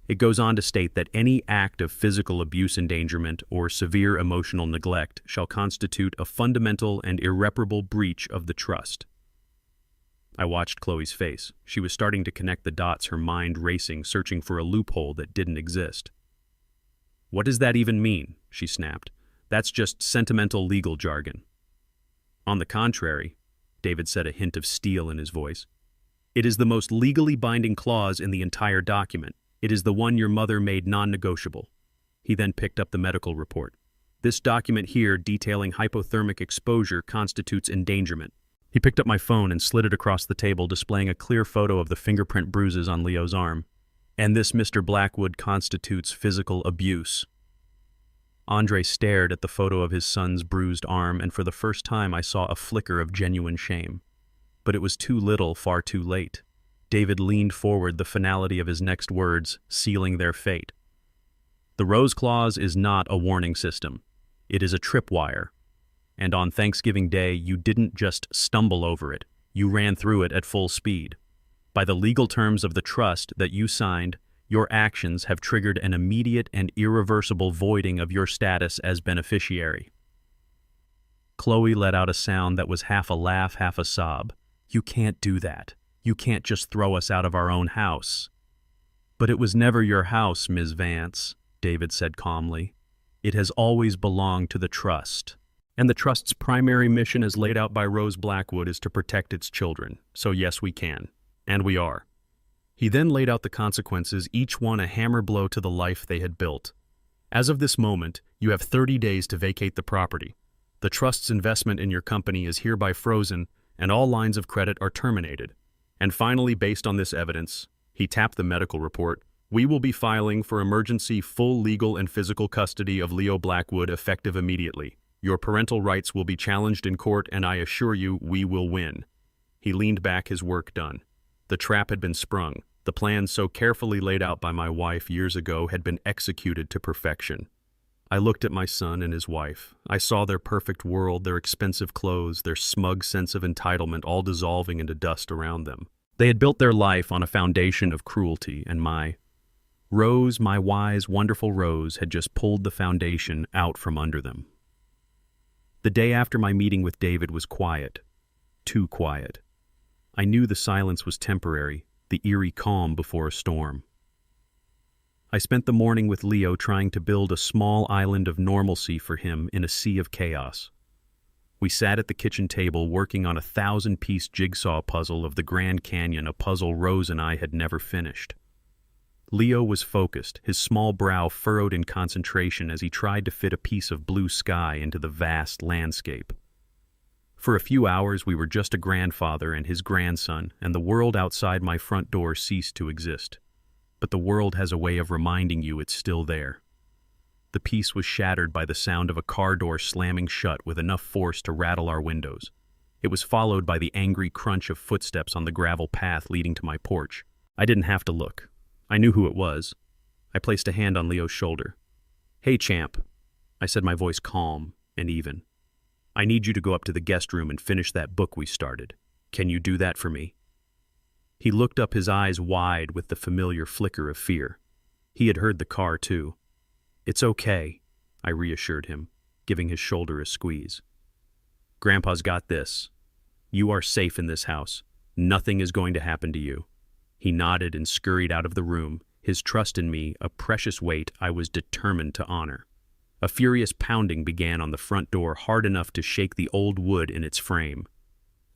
It goes on to state that any act of physical abuse, endangerment, or severe emotional neglect shall constitute a fundamental and irreparable breach of the trust. I watched Chloe's face. She was starting to connect the dots, her mind racing, searching for a loophole that didn't exist. "What does that even mean?" she snapped. "That's just sentimental legal jargon." "On the contrary," David said, a hint of steel in his voice, "it is the most legally binding clause in the entire document. It is the one your mother made non-negotiable." He then picked up the medical report. "This document here detailing hypothermic exposure constitutes endangerment. He picked up my phone and slid it across the table, displaying a clear photo of the fingerprint bruises on Leo's arm. And this, Mr. Blackwood, constitutes physical abuse. Andre stared at the photo of his son's bruised arm, and for the first time I saw a flicker of genuine shame. But it was too little, far too late. David leaned forward, the finality of his next words sealing their fate. The Rose Clause is not a warning system. It is a tripwire. And on Thanksgiving Day, you didn't just stumble over it. You ran through it at full speed. By the legal terms of the trust that you signed, your actions have triggered an immediate and irreversible voiding of your status as beneficiary. Chloe let out a sound that was half a laugh, half a sob. You can't do that. You can't just throw us out of our own house. But it was never your house, Ms. Vance, David said calmly. It has always belonged to the trust. And the trust's primary mission as laid out by Rose Blackwood is to protect its children. So yes, we can. And we are. He then laid out the consequences, each one a hammer blow to the life they had built. As of this moment, you have 30 days to vacate the property. The trust's investment in your company is hereby frozen, and all lines of credit are terminated. And finally, based on this evidence, he tapped the medical report, we will be filing for emergency full legal and physical custody of Leo Blackwood effective immediately. Your parental rights will be challenged in court, and I assure you we will win. He leaned back, his work done. The trap had been sprung. The plan so carefully laid out by my wife years ago had been executed to perfection. I looked at my son and his wife. I saw their perfect world, their expensive clothes, their smug sense of entitlement all dissolving into dust around them. They had built their life on a foundation of cruelty, and my Rose, my wise, wonderful Rose, had just pulled the foundation out from under them. The day after my meeting with David was quiet. Too quiet. I knew the silence was temporary, the eerie calm before a storm. I spent the morning with Leo trying to build a small island of normalcy for him in a sea of chaos. We sat at the kitchen table working on a 1,000-piece jigsaw puzzle of the Grand Canyon, a puzzle Rose and I had never finished. Leo was focused, his small brow furrowed in concentration as he tried to fit a piece of blue sky into the vast landscape. For a few hours we were just a grandfather and his grandson, and the world outside my front door ceased to exist. But the world has a way of reminding you it's still there. The peace was shattered by the sound of a car door slamming shut with enough force to rattle our windows. It was followed by the angry crunch of footsteps on the gravel path leading to my porch. I didn't have to look. I knew who it was. I placed a hand on Leo's shoulder. "Hey, champ," I said, my voice calm and even. "I need you to go up to the guest room and finish that book we started. Can you do that for me?" He looked up, his eyes wide with the familiar flicker of fear. He had heard the car, too. "It's okay," I reassured him, giving his shoulder a squeeze. "Grandpa's got this. You are safe in this house. Nothing is going to happen to you." He nodded and scurried out of the room, his trust in me a precious weight I was determined to honor. A furious pounding began on the front door, hard enough to shake the old wood in its frame.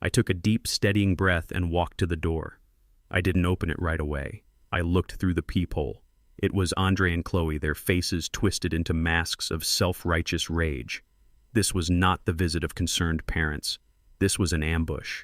I took a deep, steadying breath and walked to the door. I didn't open it right away. I looked through the peephole. It was Andre and Chloe, their faces twisted into masks of self-righteous rage. This was not the visit of concerned parents. This was an ambush.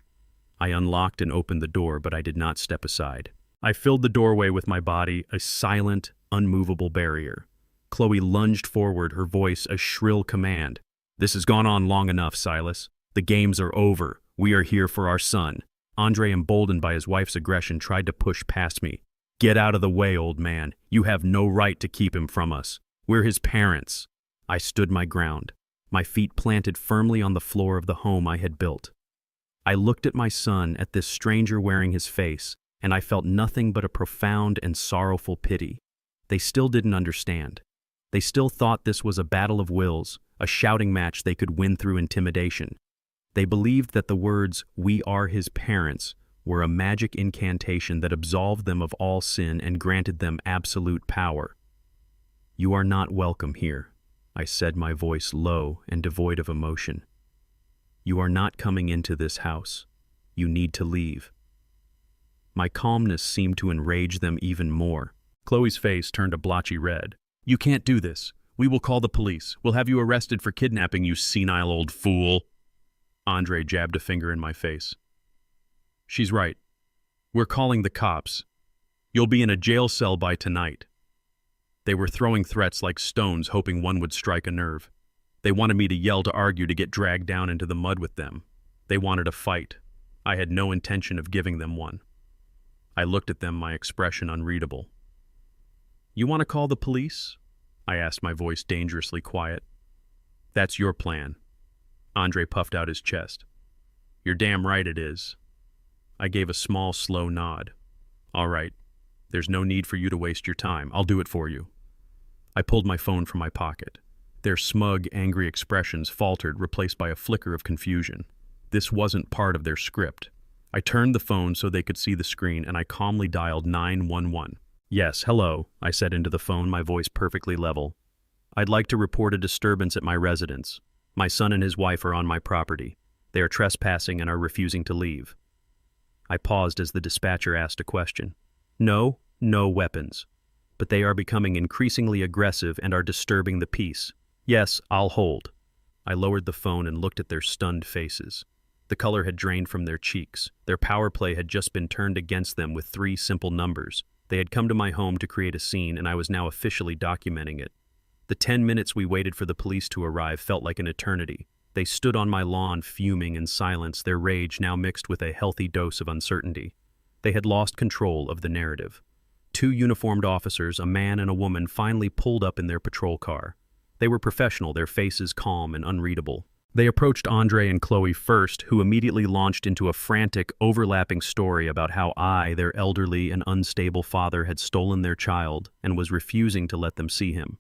I unlocked and opened the door, but I did not step aside. I filled the doorway with my body, a silent, unmovable barrier. Chloe lunged forward, her voice a shrill command. "This has gone on long enough, Silas. The games are over. We are here for our son." Andre, emboldened by his wife's aggression, tried to push past me. "Get out of the way, old man. You have no right to keep him from us. We're his parents." I stood my ground, my feet planted firmly on the floor of the home I had built. I looked at my son, at this stranger wearing his face, and I felt nothing but a profound and sorrowful pity. They still didn't understand. They still thought this was a battle of wills, a shouting match they could win through intimidation. They believed that the words, "We are his parents," were a magic incantation that absolved them of all sin and granted them absolute power. "You are not welcome here," I said, my voice low and devoid of emotion. "You are not coming into this house. You need to leave." My calmness seemed to enrage them even more. Chloe's face turned a blotchy red. "You can't do this. We will call the police. We'll have you arrested for kidnapping, you senile old fool." Andre jabbed a finger in my face. She's right. We're calling the cops. You'll be in a jail cell by tonight. They were throwing threats like stones, hoping one would strike a nerve. They wanted me to yell to argue to get dragged down into the mud with them. They wanted a fight. I had no intention of giving them one. I looked at them, my expression unreadable. You want to call the police? I asked, my voice dangerously quiet. That's your plan. Andre puffed out his chest. You're damn right it is. I gave a small, slow nod. All right. There's no need for you to waste your time. I'll do it for you. I pulled my phone from my pocket. Their smug, angry expressions faltered, replaced by a flicker of confusion. This wasn't part of their script. I turned the phone so they could see the screen, and I calmly dialed 911. Yes, hello, I said into the phone, my voice perfectly level. I'd like to report a disturbance at my residence. My son and his wife are on my property. They are trespassing and are refusing to leave. I paused as the dispatcher asked a question. No weapons. But they are becoming increasingly aggressive and are disturbing the peace. Yes, I'll hold. I lowered the phone and looked at their stunned faces. The color had drained from their cheeks. Their power play had just been turned against them with 3 simple numbers. They had come to my home to create a scene, and I was now officially documenting it. The 10 minutes we waited for the police to arrive felt like an eternity. They stood on my lawn fuming in silence, their rage now mixed with a healthy dose of uncertainty. They had lost control of the narrative. 2 uniformed officers, a man and a woman, finally pulled up in their patrol car. They were professional, their faces calm and unreadable. They approached Andre and Chloe first, who immediately launched into a frantic, overlapping story about how I, their elderly and unstable father, had stolen their child and was refusing to let them see him.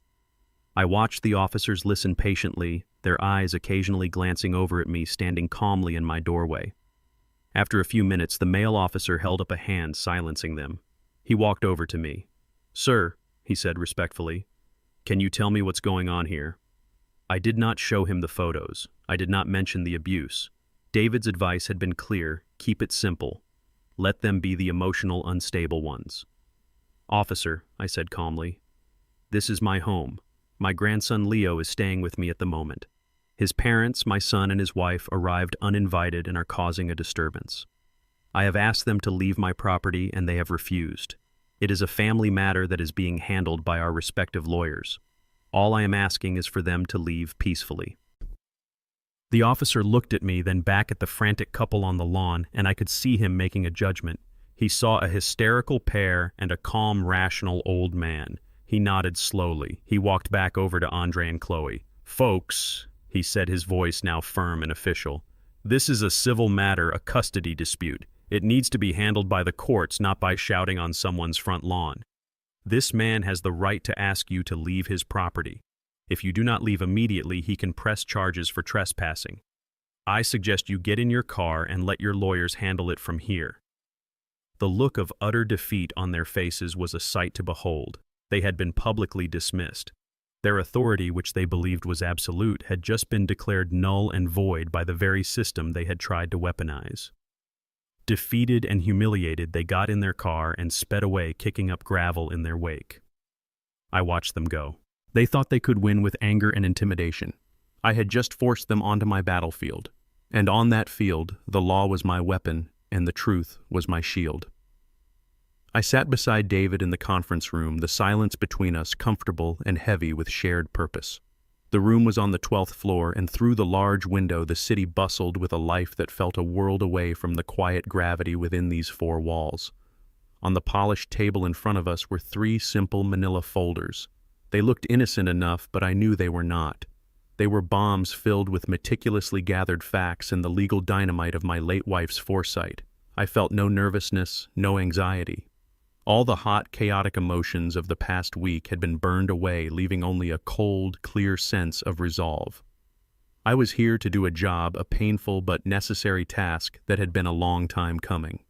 I watched the officers listen patiently, their eyes occasionally glancing over at me standing calmly in my doorway. After a few minutes, the male officer held up a hand, silencing them. He walked over to me. Sir, he said respectfully, can you tell me what's going on here? I did not show him the photos. I did not mention the abuse. David's advice had been clear: keep it simple. Let them be the emotional, unstable ones. Officer, I said calmly, this is my home. My grandson Leo is staying with me at the moment. His parents, my son and his wife, arrived uninvited and are causing a disturbance. I have asked them to leave my property and they have refused. It is a family matter that is being handled by our respective lawyers. All I am asking is for them to leave peacefully. The officer looked at me, then back at the frantic couple on the lawn, and I could see him making a judgment. He saw a hysterical pair and a calm, rational old man. He nodded slowly. He walked back over to Andre and Chloe. Folks, he said, his voice now firm and official, this is a civil matter, a custody dispute. It needs to be handled by the courts, not by shouting on someone's front lawn. This man has the right to ask you to leave his property. If you do not leave immediately, he can press charges for trespassing. I suggest you get in your car and let your lawyers handle it from here. The look of utter defeat on their faces was a sight to behold. They had been publicly dismissed. Their authority, which they believed was absolute, had just been declared null and void by the very system they had tried to weaponize. Defeated and humiliated, they got in their car and sped away, kicking up gravel in their wake. I watched them go. They thought they could win with anger and intimidation. I had just forced them onto my battlefield, and on that field, the law was my weapon and the truth was my shield. I sat beside David in the conference room, the silence between us comfortable and heavy with shared purpose. The room was on the 12th floor, and through the large window the city bustled with a life that felt a world away from the quiet gravity within these 4 walls. On the polished table in front of us were 3 simple manila folders. They looked innocent enough, but I knew they were not. They were bombs filled with meticulously gathered facts and the legal dynamite of my late wife's foresight. I felt no nervousness, no anxiety. All the hot, chaotic emotions of the past week had been burned away, leaving only a cold, clear sense of resolve. I was here to do a job, a painful but necessary task that had been a long time coming.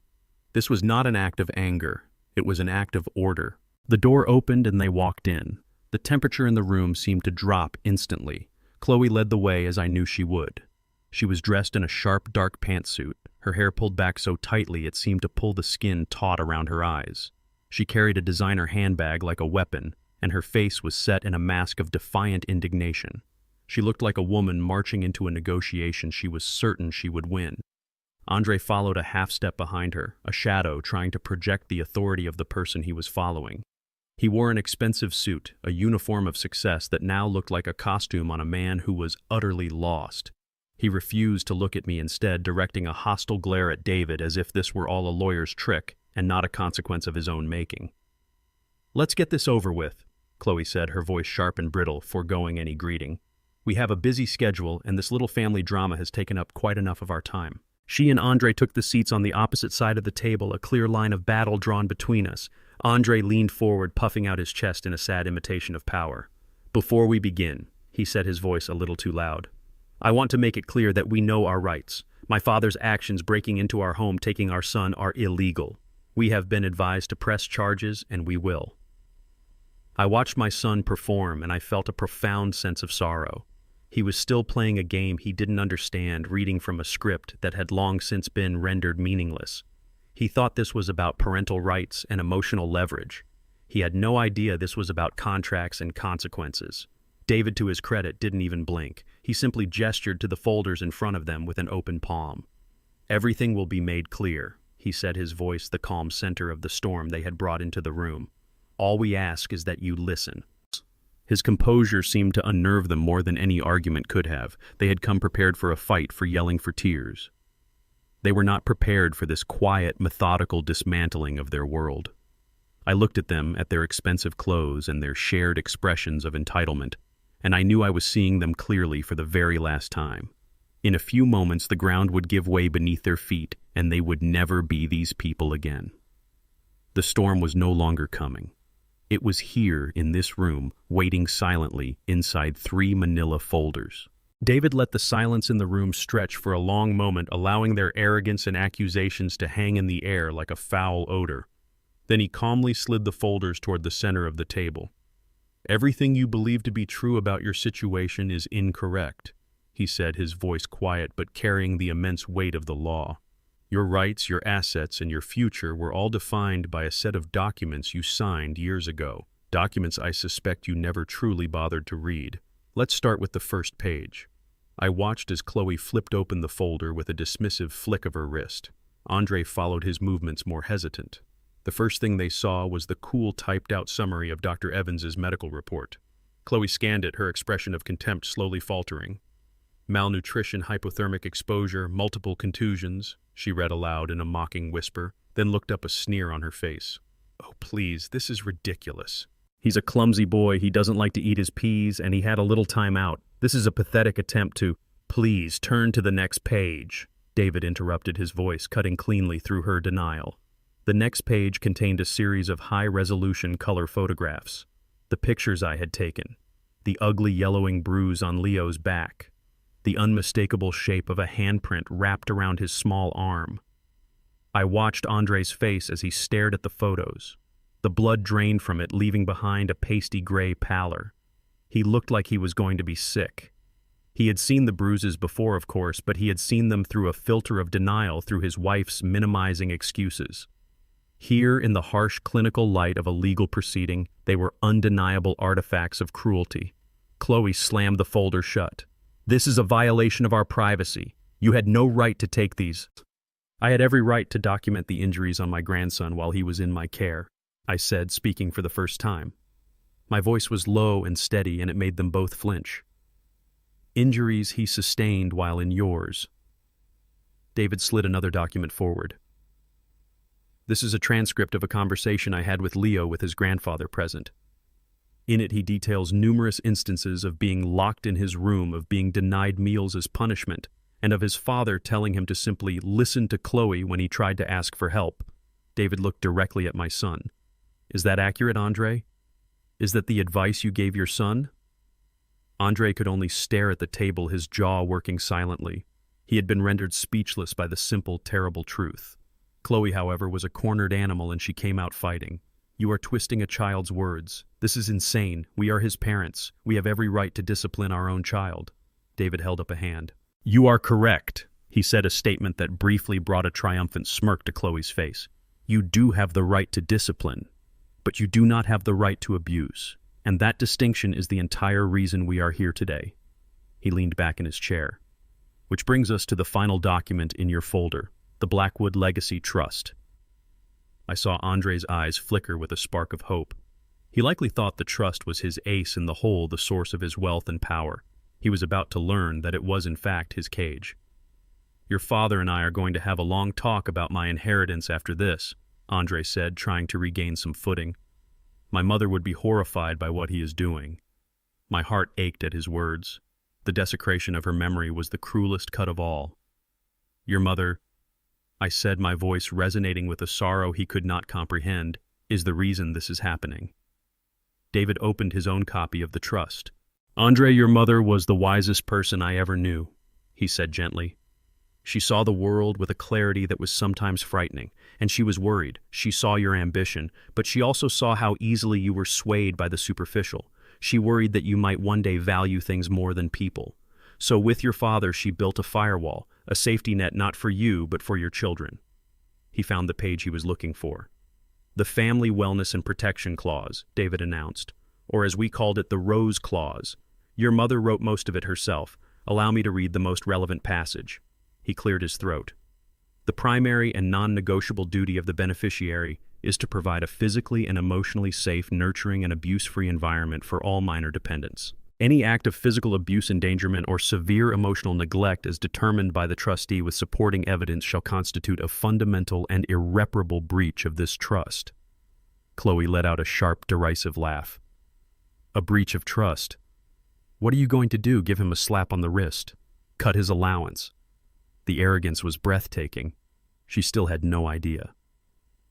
This was not an act of anger. It was an act of order. The door opened and they walked in. The temperature in the room seemed to drop instantly. Chloe led the way, as I knew she would. She was dressed in a sharp, dark pantsuit, her hair pulled back so tightly it seemed to pull the skin taut around her eyes. She carried a designer handbag like a weapon, and her face was set in a mask of defiant indignation. She looked like a woman marching into a negotiation she was certain she would win. Andre followed a half-step behind her, a shadow trying to project the authority of the person he was following. He wore an expensive suit, a uniform of success that now looked like a costume on a man who was utterly lost. He refused to look at me, instead directing a hostile glare at David as if this were all a lawyer's trick and not a consequence of his own making. "Let's get this over with," Chloe said, her voice sharp and brittle, foregoing any greeting. "We have a busy schedule, and this little family drama has taken up quite enough of our time." She and Andre took the seats on the opposite side of the table, a clear line of battle drawn between us. Andre leaned forward, puffing out his chest in a sad imitation of power. "Before we begin," he said, his voice a little too loud, "I want to make it clear that we know our rights. My father's actions breaking into our home, taking our son, are illegal. We have been advised to press charges, and we will." I watched my son perform, and I felt a profound sense of sorrow. He was still playing a game he didn't understand, reading from a script that had long since been rendered meaningless. He thought this was about parental rights and emotional leverage. He had no idea this was about contracts and consequences. David, to his credit, didn't even blink. He simply gestured to the folders in front of them with an open palm. "Everything will be made clear," he said, his voice the calm center of the storm they had brought into the room. "All we ask is that you listen." His composure seemed to unnerve them more than any argument could have. They had come prepared for a fight, for yelling for tears. They were not prepared for this quiet, methodical dismantling of their world. I looked at them, at their expensive clothes and their shared expressions of entitlement, and I knew I was seeing them clearly for the very last time. In a few moments, the ground would give way beneath their feet, and they would never be these people again. The storm was no longer coming. It was here, in this room, waiting silently inside 3 manila folders. David let the silence in the room stretch for a long moment, allowing their arrogance and accusations to hang in the air like a foul odor. Then he calmly slid the folders toward the center of the table. "Everything you believe to be true about your situation is incorrect," he said, his voice quiet but carrying the immense weight of the law. "Your rights, your assets, and your future were all defined by a set of documents you signed years ago, documents I suspect you never truly bothered to read. Let's start with the first page." I watched as Chloe flipped open the folder with a dismissive flick of her wrist. Andre followed his movements, more hesitant. The first thing they saw was the cool, typed-out summary of Dr. Evans's medical report. Chloe scanned it, her expression of contempt slowly faltering. "Malnutrition, hypothermic exposure, multiple contusions," she read aloud in a mocking whisper, then looked up, a sneer on her face. "Oh, please, this is ridiculous. He's a clumsy boy, he doesn't like to eat his peas, and he had a little time out. This is a pathetic attempt to—" "Please, turn to the next page," David interrupted, his voice cutting cleanly through her denial. The next page contained a series of high-resolution color photographs. The pictures I had taken. The ugly yellowing bruise on Leo's back. The unmistakable shape of a handprint wrapped around his small arm. I watched Andre's face as he stared at the photos. The blood drained from it, leaving behind a pasty gray pallor. He looked like he was going to be sick. He had seen the bruises before, of course, but he had seen them through a filter of denial, through his wife's minimizing excuses. Here, in the harsh clinical light of a legal proceeding, they were undeniable artifacts of cruelty. Chloe slammed the folder shut. "This is a violation of our privacy. You had no right to take these." "I had every right to document the injuries on my grandson while he was in my care," I said, speaking for the first time. My voice was low and steady, and it made them both flinch. "Injuries he sustained while in yours." David slid another document forward. "This is a transcript of a conversation I had with Leo with his grandfather present. In it, he details numerous instances of being locked in his room, of being denied meals as punishment, and of his father telling him to simply listen to Chloe when he tried to ask for help." David looked directly at my son. "Is that accurate, Andre? Is that the advice you gave your son?" Andre could only stare at the table, his jaw working silently. He had been rendered speechless by the simple, terrible truth. Chloe, however, was a cornered animal, and she came out fighting. "You are twisting a child's words. This is insane. We are his parents. We have every right to discipline our own child." David held up a hand. "You are correct," he said, a statement that briefly brought a triumphant smirk to Chloe's face. "You do have the right to discipline, but you do not have the right to abuse. And that distinction is the entire reason we are here today." He leaned back in his chair. Which brings us to the final document in your folder, the Blackwood Legacy Trust. I saw Andre's eyes flicker with a spark of hope. He likely thought the trust was his ace in the hole, the source of his wealth and power. He was about to learn that it was in fact his cage. Your father and I are going to have a long talk about my inheritance after this, Andre said, trying to regain some footing. My mother would be horrified by what he is doing. My heart ached at his words. The desecration of her memory was the cruelest cut of all. Your mother, I said, my voice resonating with a sorrow he could not comprehend, is the reason this is happening. David opened his own copy of the trust. Andre, your mother was the wisest person I ever knew, he said gently. She saw the world with a clarity that was sometimes frightening, and she was worried. She saw your ambition, but she also saw how easily you were swayed by the superficial. She worried that you might one day value things more than people. So with your father, she built a firewall, a safety net not for you, but for your children. He found the page he was looking for. The Family Wellness and Protection Clause, David announced, or as we called it, the Rose Clause. Your mother wrote most of it herself. Allow me to read the most relevant passage. He cleared his throat. The primary and non-negotiable duty of the beneficiary is to provide a physically and emotionally safe, nurturing, and abuse-free environment for all minor dependents. Any act of physical abuse, endangerment, or severe emotional neglect as determined by the trustee with supporting evidence shall constitute a fundamental and irreparable breach of this trust. Chloe let out a sharp, derisive laugh. A breach of trust? What are you going to do, give him a slap on the wrist? Cut his allowance? The arrogance was breathtaking. She still had no idea.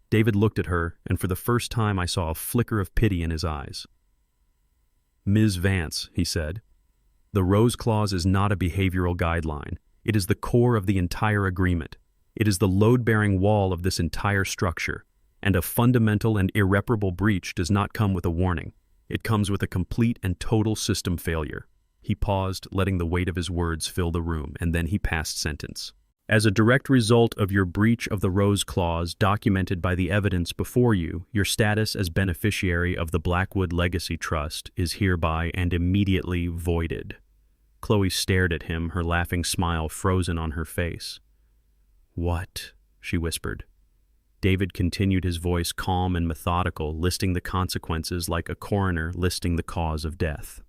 David looked at her, and for the first time I saw a flicker of pity in his eyes. Ms. Vance, he said, the Rose Clause is not a behavioral guideline. It is the core of the entire agreement. It is the load-bearing wall of this entire structure, and a fundamental and irreparable breach does not come with a warning. It comes with a complete and total system failure. He paused, letting the weight of his words fill the room, and then he passed sentence. As a direct result of your breach of the Rose Clause documented by the evidence before you, your status as beneficiary of the Blackwood Legacy Trust is hereby and immediately voided. Chloe stared at him, her laughing smile frozen on her face. What? She whispered. David continued, his voice calm and methodical, listing the consequences like a coroner listing the cause of death.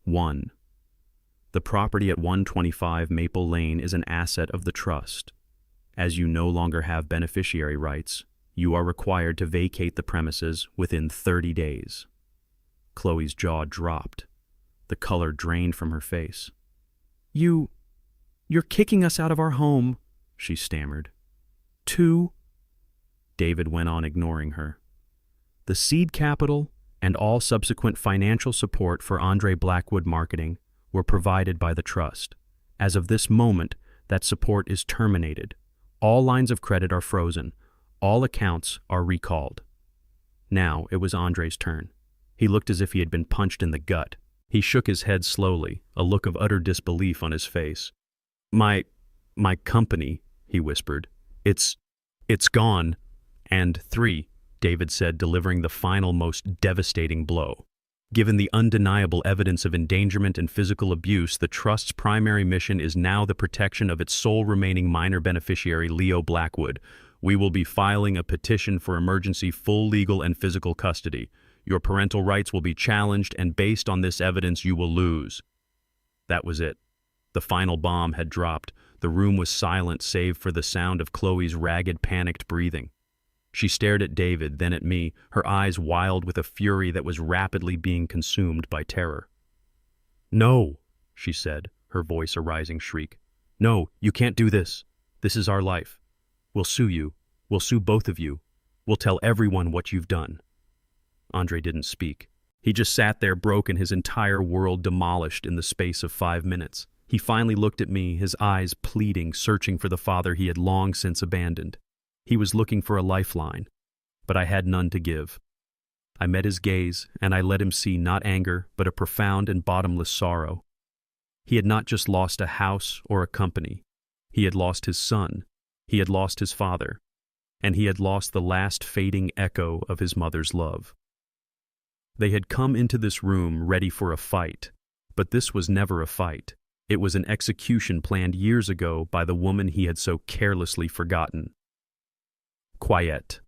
1. The property at 125 Maple Lane is an asset of the trust. As you no longer have beneficiary rights, you are required to vacate the premises within 30 days. Chloe's jaw dropped. The color drained from her face. You're kicking us out of our home, she stammered. 2. David went on, ignoring her. The seed capital and all subsequent financial support for Andre Blackwood marketing were provided by the trust. As of this moment, that support is terminated. All lines of credit are frozen. All accounts are recalled. Now it was Andre's turn. He looked as if he had been punched in the gut. He shook his head slowly, a look of utter disbelief on his face. My company, he whispered. It's gone. And 3, David said, delivering the final, most devastating blow. Given the undeniable evidence of endangerment and physical abuse, the trust's primary mission is now the protection of its sole remaining minor beneficiary, Leo Blackwood. We will be filing a petition for emergency full legal and physical custody. Your parental rights will be challenged, and based on this evidence, you will lose. That was it. The final bomb had dropped. The room was silent save for the sound of Chloe's ragged, panicked breathing. She stared at David, then at me, her eyes wild with a fury that was rapidly being consumed by terror. No, she said, her voice a rising shriek. No, you can't do this. This is our life. We'll sue you. We'll sue both of you. We'll tell everyone what you've done. Andre didn't speak. He just sat there, broken, his entire world demolished in the space of 5 minutes. He finally looked at me, his eyes pleading, searching for the father he had long since abandoned. He was looking for a lifeline, but I had none to give. I met his gaze, and I let him see not anger, but a profound and bottomless sorrow. He had not just lost a house or a company. He had lost his son. He had lost his father. And he had lost the last fading echo of his mother's love. They had come into this room ready for a fight, But this was never a fight. It was an execution planned years ago by the woman he had so carelessly forgotten. Quiet.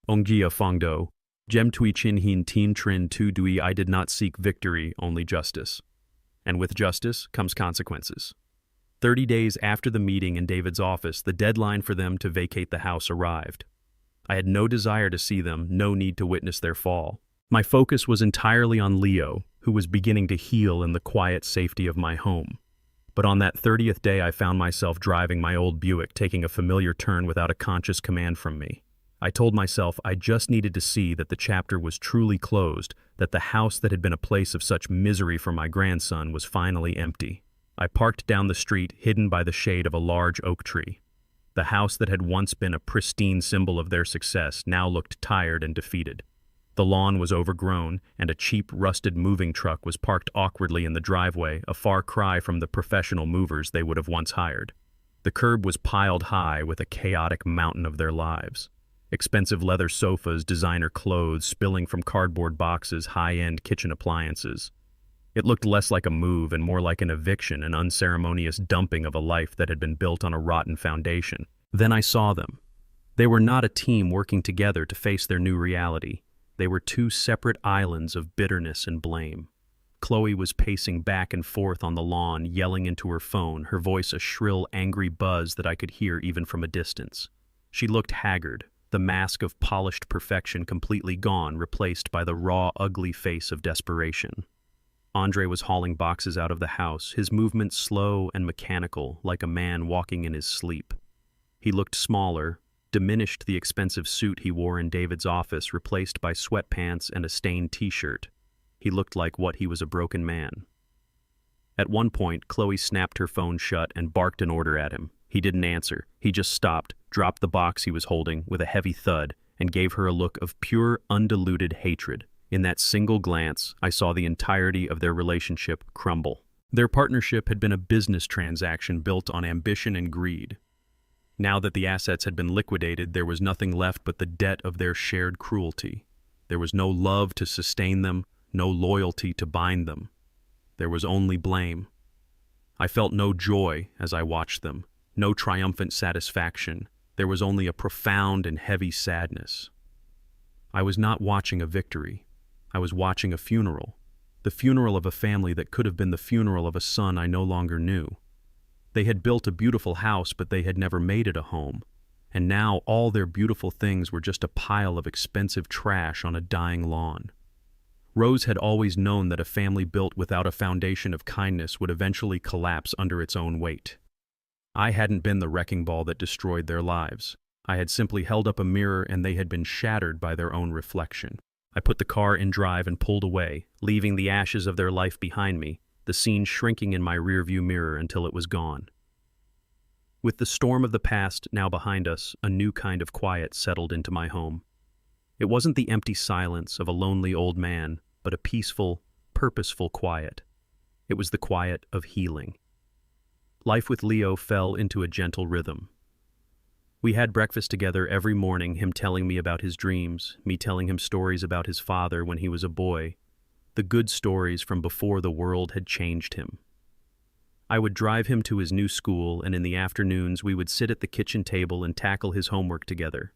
Onggia Fongdo, Jem Tui Chin Hin Tin Trin Tu Dui. I did not seek victory, only justice. And with justice comes consequences. 30 days after the meeting in David's office, the deadline for them to vacate the house arrived. I had no desire to see them, no need to witness their fall. My focus was entirely on Leo, who was beginning to heal in the quiet safety of my home. But on that 30th day, I found myself driving my old Buick, taking a familiar turn without a conscious command from me. I told myself I just needed to see that the chapter was truly closed, that the house that had been a place of such misery for my grandson was finally empty. I parked down the street, hidden by the shade of a large oak tree. The house that had once been a pristine symbol of their success now looked tired and defeated. The lawn was overgrown, and a cheap, rusted moving truck was parked awkwardly in the driveway, a far cry from the professional movers they would have once hired. The curb was piled high with a chaotic mountain of their lives. Expensive leather sofas, designer clothes spilling from cardboard boxes, high-end kitchen appliances. It looked less like a move and more like an eviction, an unceremonious dumping of a life that had been built on a rotten foundation. Then I saw them. They were not a team working together to face their new reality. They were two separate islands of bitterness and blame. Chloe was pacing back and forth on the lawn, yelling into her phone, her voice a shrill, angry buzz that I could hear even from a distance. She looked haggard, the mask of polished perfection completely gone, replaced by the raw, ugly face of desperation. Andre was hauling boxes out of the house, his movements slow and mechanical, like a man walking in his sleep. He looked smaller, diminished the expensive suit he wore in David's office, replaced by sweatpants and a stained t-shirt. He looked like what he was, a broken man. At one point, Chloe snapped her phone shut and barked an order at him. He didn't answer. He just stopped, dropped the box he was holding with a heavy thud, and gave her a look of pure, undiluted hatred. In that single glance, I saw the entirety of their relationship crumble. Their partnership had been a business transaction built on ambition and greed. Now that the assets had been liquidated, there was nothing left but the debt of their shared cruelty. There was no love to sustain them, no loyalty to bind them. There was only blame. I felt no joy as I watched them, no triumphant satisfaction. There was only a profound and heavy sadness. I was not watching a victory. I was watching a funeral, the funeral of a family that could have been the funeral of a son I no longer knew. They had built a beautiful house, but they had never made it a home. And now all their beautiful things were just a pile of expensive trash on a dying lawn. Rose had always known that a family built without a foundation of kindness would eventually collapse under its own weight. I hadn't been the wrecking ball that destroyed their lives. I had simply held up a mirror and they had been shattered by their own reflection. I put the car in drive and pulled away, leaving the ashes of their life behind me, the scene shrinking in my rearview mirror until it was gone. With the storm of the past now behind us, a new kind of quiet settled into my home. It wasn't the empty silence of a lonely old man, but a peaceful, purposeful quiet. It was the quiet of healing. Life with Leo fell into a gentle rhythm. We had breakfast together every morning, him telling me about his dreams, me telling him stories about his father when he was a boy, the good stories from before the world had changed him. I would drive him to his new school, and in the afternoons we would sit at the kitchen table and tackle his homework together.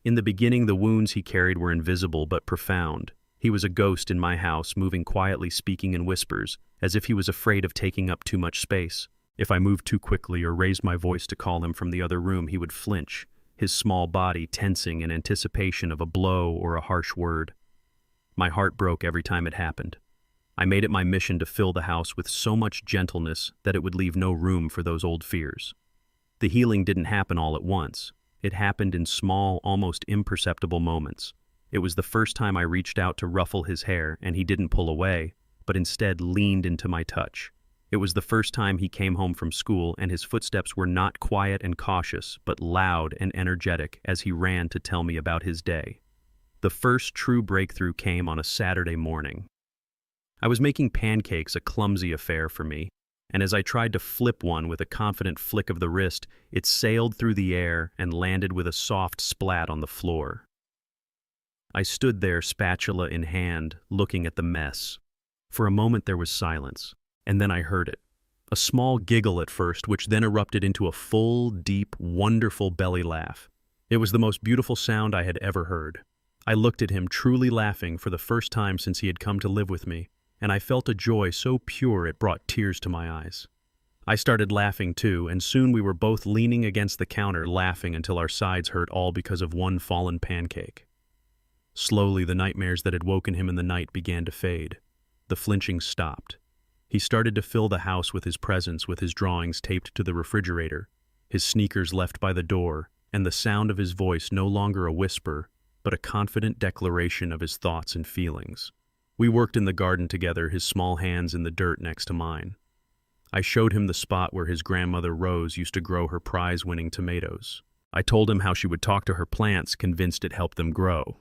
In the beginning, the wounds he carried were invisible but profound. He was a ghost in my house, moving quietly, speaking in whispers, as if he was afraid of taking up too much space. If I moved too quickly or raised my voice to call him from the other room, he would flinch, his small body tensing in anticipation of a blow or a harsh word. My heart broke every time it happened. I made it my mission to fill the house with so much gentleness that it would leave no room for those old fears. The healing didn't happen all at once. It happened in small, almost imperceptible moments. It was the first time I reached out to ruffle his hair, and he didn't pull away, but instead leaned into my touch. It was the first time he came home from school, and his footsteps were not quiet and cautious, but loud and energetic as he ran to tell me about his day. The first true breakthrough came on a Saturday morning. I was making pancakes, a clumsy affair for me, and as I tried to flip one with a confident flick of the wrist, it sailed through the air and landed with a soft splat on the floor. I stood there, spatula in hand, looking at the mess. For a moment there was silence, and then I heard it. A small giggle at first, which then erupted into a full, deep, wonderful belly laugh. It was the most beautiful sound I had ever heard. I looked at him, truly laughing for the first time since he had come to live with me, and I felt a joy so pure it brought tears to my eyes. I started laughing too, and soon we were both leaning against the counter, laughing until our sides hurt, all because of one fallen pancake. Slowly, the nightmares that had woken him in the night began to fade. The flinching stopped. He started to fill the house with his presence, with his drawings taped to the refrigerator, his sneakers left by the door, and the sound of his voice no longer a whisper, but a confident declaration of his thoughts and feelings. We worked in the garden together, his small hands in the dirt next to mine. I showed him the spot where his grandmother Rose used to grow her prize-winning tomatoes. I told him how she would talk to her plants, convinced it helped them grow.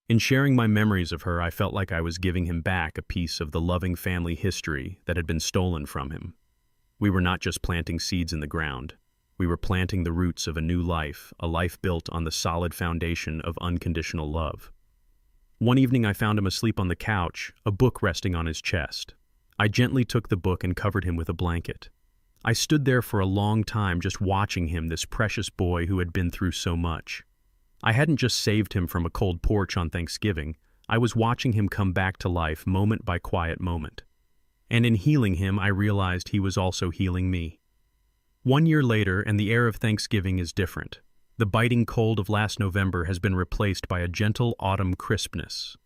In sharing my memories of her, I felt like I was giving him back a piece of the loving family history that had been stolen from him. We were not just planting seeds in the ground. We were planting the roots of a new life, a life built on the solid foundation of unconditional love. One evening I found him asleep on the couch, a book resting on his chest. I gently took the book and covered him with a blanket. I stood there for a long time just watching him, this precious boy who had been through so much. I hadn't just saved him from a cold porch on Thanksgiving. I was watching him come back to life moment by quiet moment. And in healing him, I realized he was also healing me. 1 year later, and the air of Thanksgiving is different. The biting cold of last November has been replaced by a gentle autumn crispness.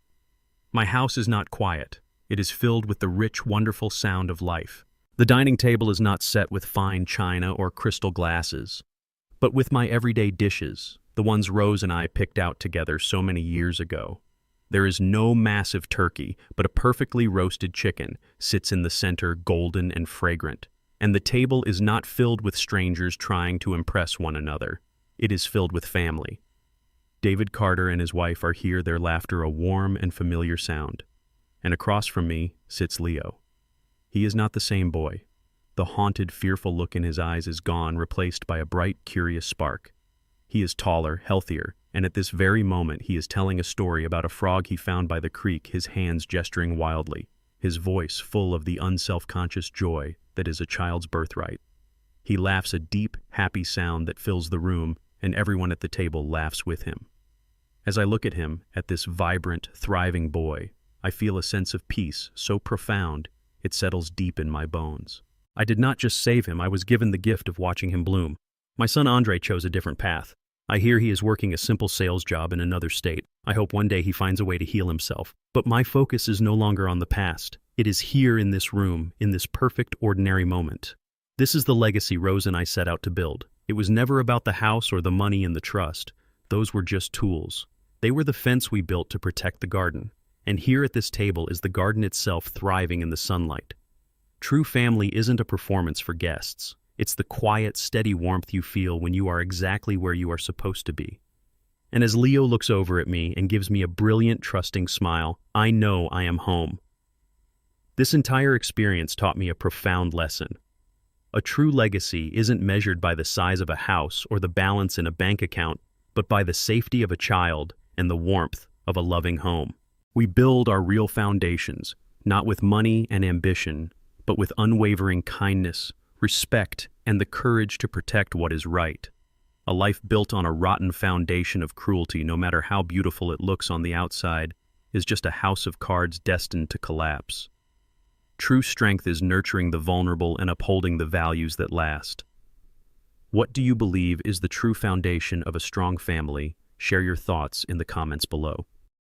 My house is not quiet. It is filled with the rich, wonderful sound of life. The dining table is not set with fine china or crystal glasses, but with my everyday dishes, the ones Rose and I picked out together so many years ago. There is no massive turkey, but a perfectly roasted chicken sits in the center, golden and fragrant. And the table is not filled with strangers trying to impress one another. It is filled with family. David Carter and his wife are here, their laughter a warm and familiar sound. And across from me sits Leo. He is not the same boy. The haunted, fearful look in his eyes is gone, replaced by a bright, curious spark. He is taller, healthier, and at this very moment he is telling a story about a frog he found by the creek, his hands gesturing wildly, his voice full of the unself-conscious joy that is a child's birthright. He laughs a deep, happy sound that fills the room, and everyone at the table laughs with him. As I look at him, at this vibrant, thriving boy, I feel a sense of peace so profound it settles deep in my bones. I did not just save him, I was given the gift of watching him bloom. My son Andre chose a different path. I hear he is working a simple sales job in another state. I hope one day he finds a way to heal himself. But my focus is no longer on the past. It is here in this room, in this perfect, ordinary moment. This is the legacy Rose and I set out to build. It was never about the house or the money and the trust. Those were just tools. They were the fence we built to protect the garden. And here at this table is the garden itself thriving in the sunlight. True family isn't a performance for guests. It's the quiet, steady warmth you feel when you are exactly where you are supposed to be. And as Leo looks over at me and gives me a brilliant, trusting smile, I know I am home. This entire experience taught me a profound lesson. A true legacy isn't measured by the size of a house or the balance in a bank account, but by the safety of a child and the warmth of a loving home. We build our real foundations, not with money and ambition, but with unwavering kindness, respect, and the courage to protect what is right. A life built on a rotten foundation of cruelty, no matter how beautiful it looks on the outside, is just a house of cards destined to collapse. True strength is nurturing the vulnerable and upholding the values that last. What do you believe is the true foundation of a strong family? Share your thoughts in the comments below.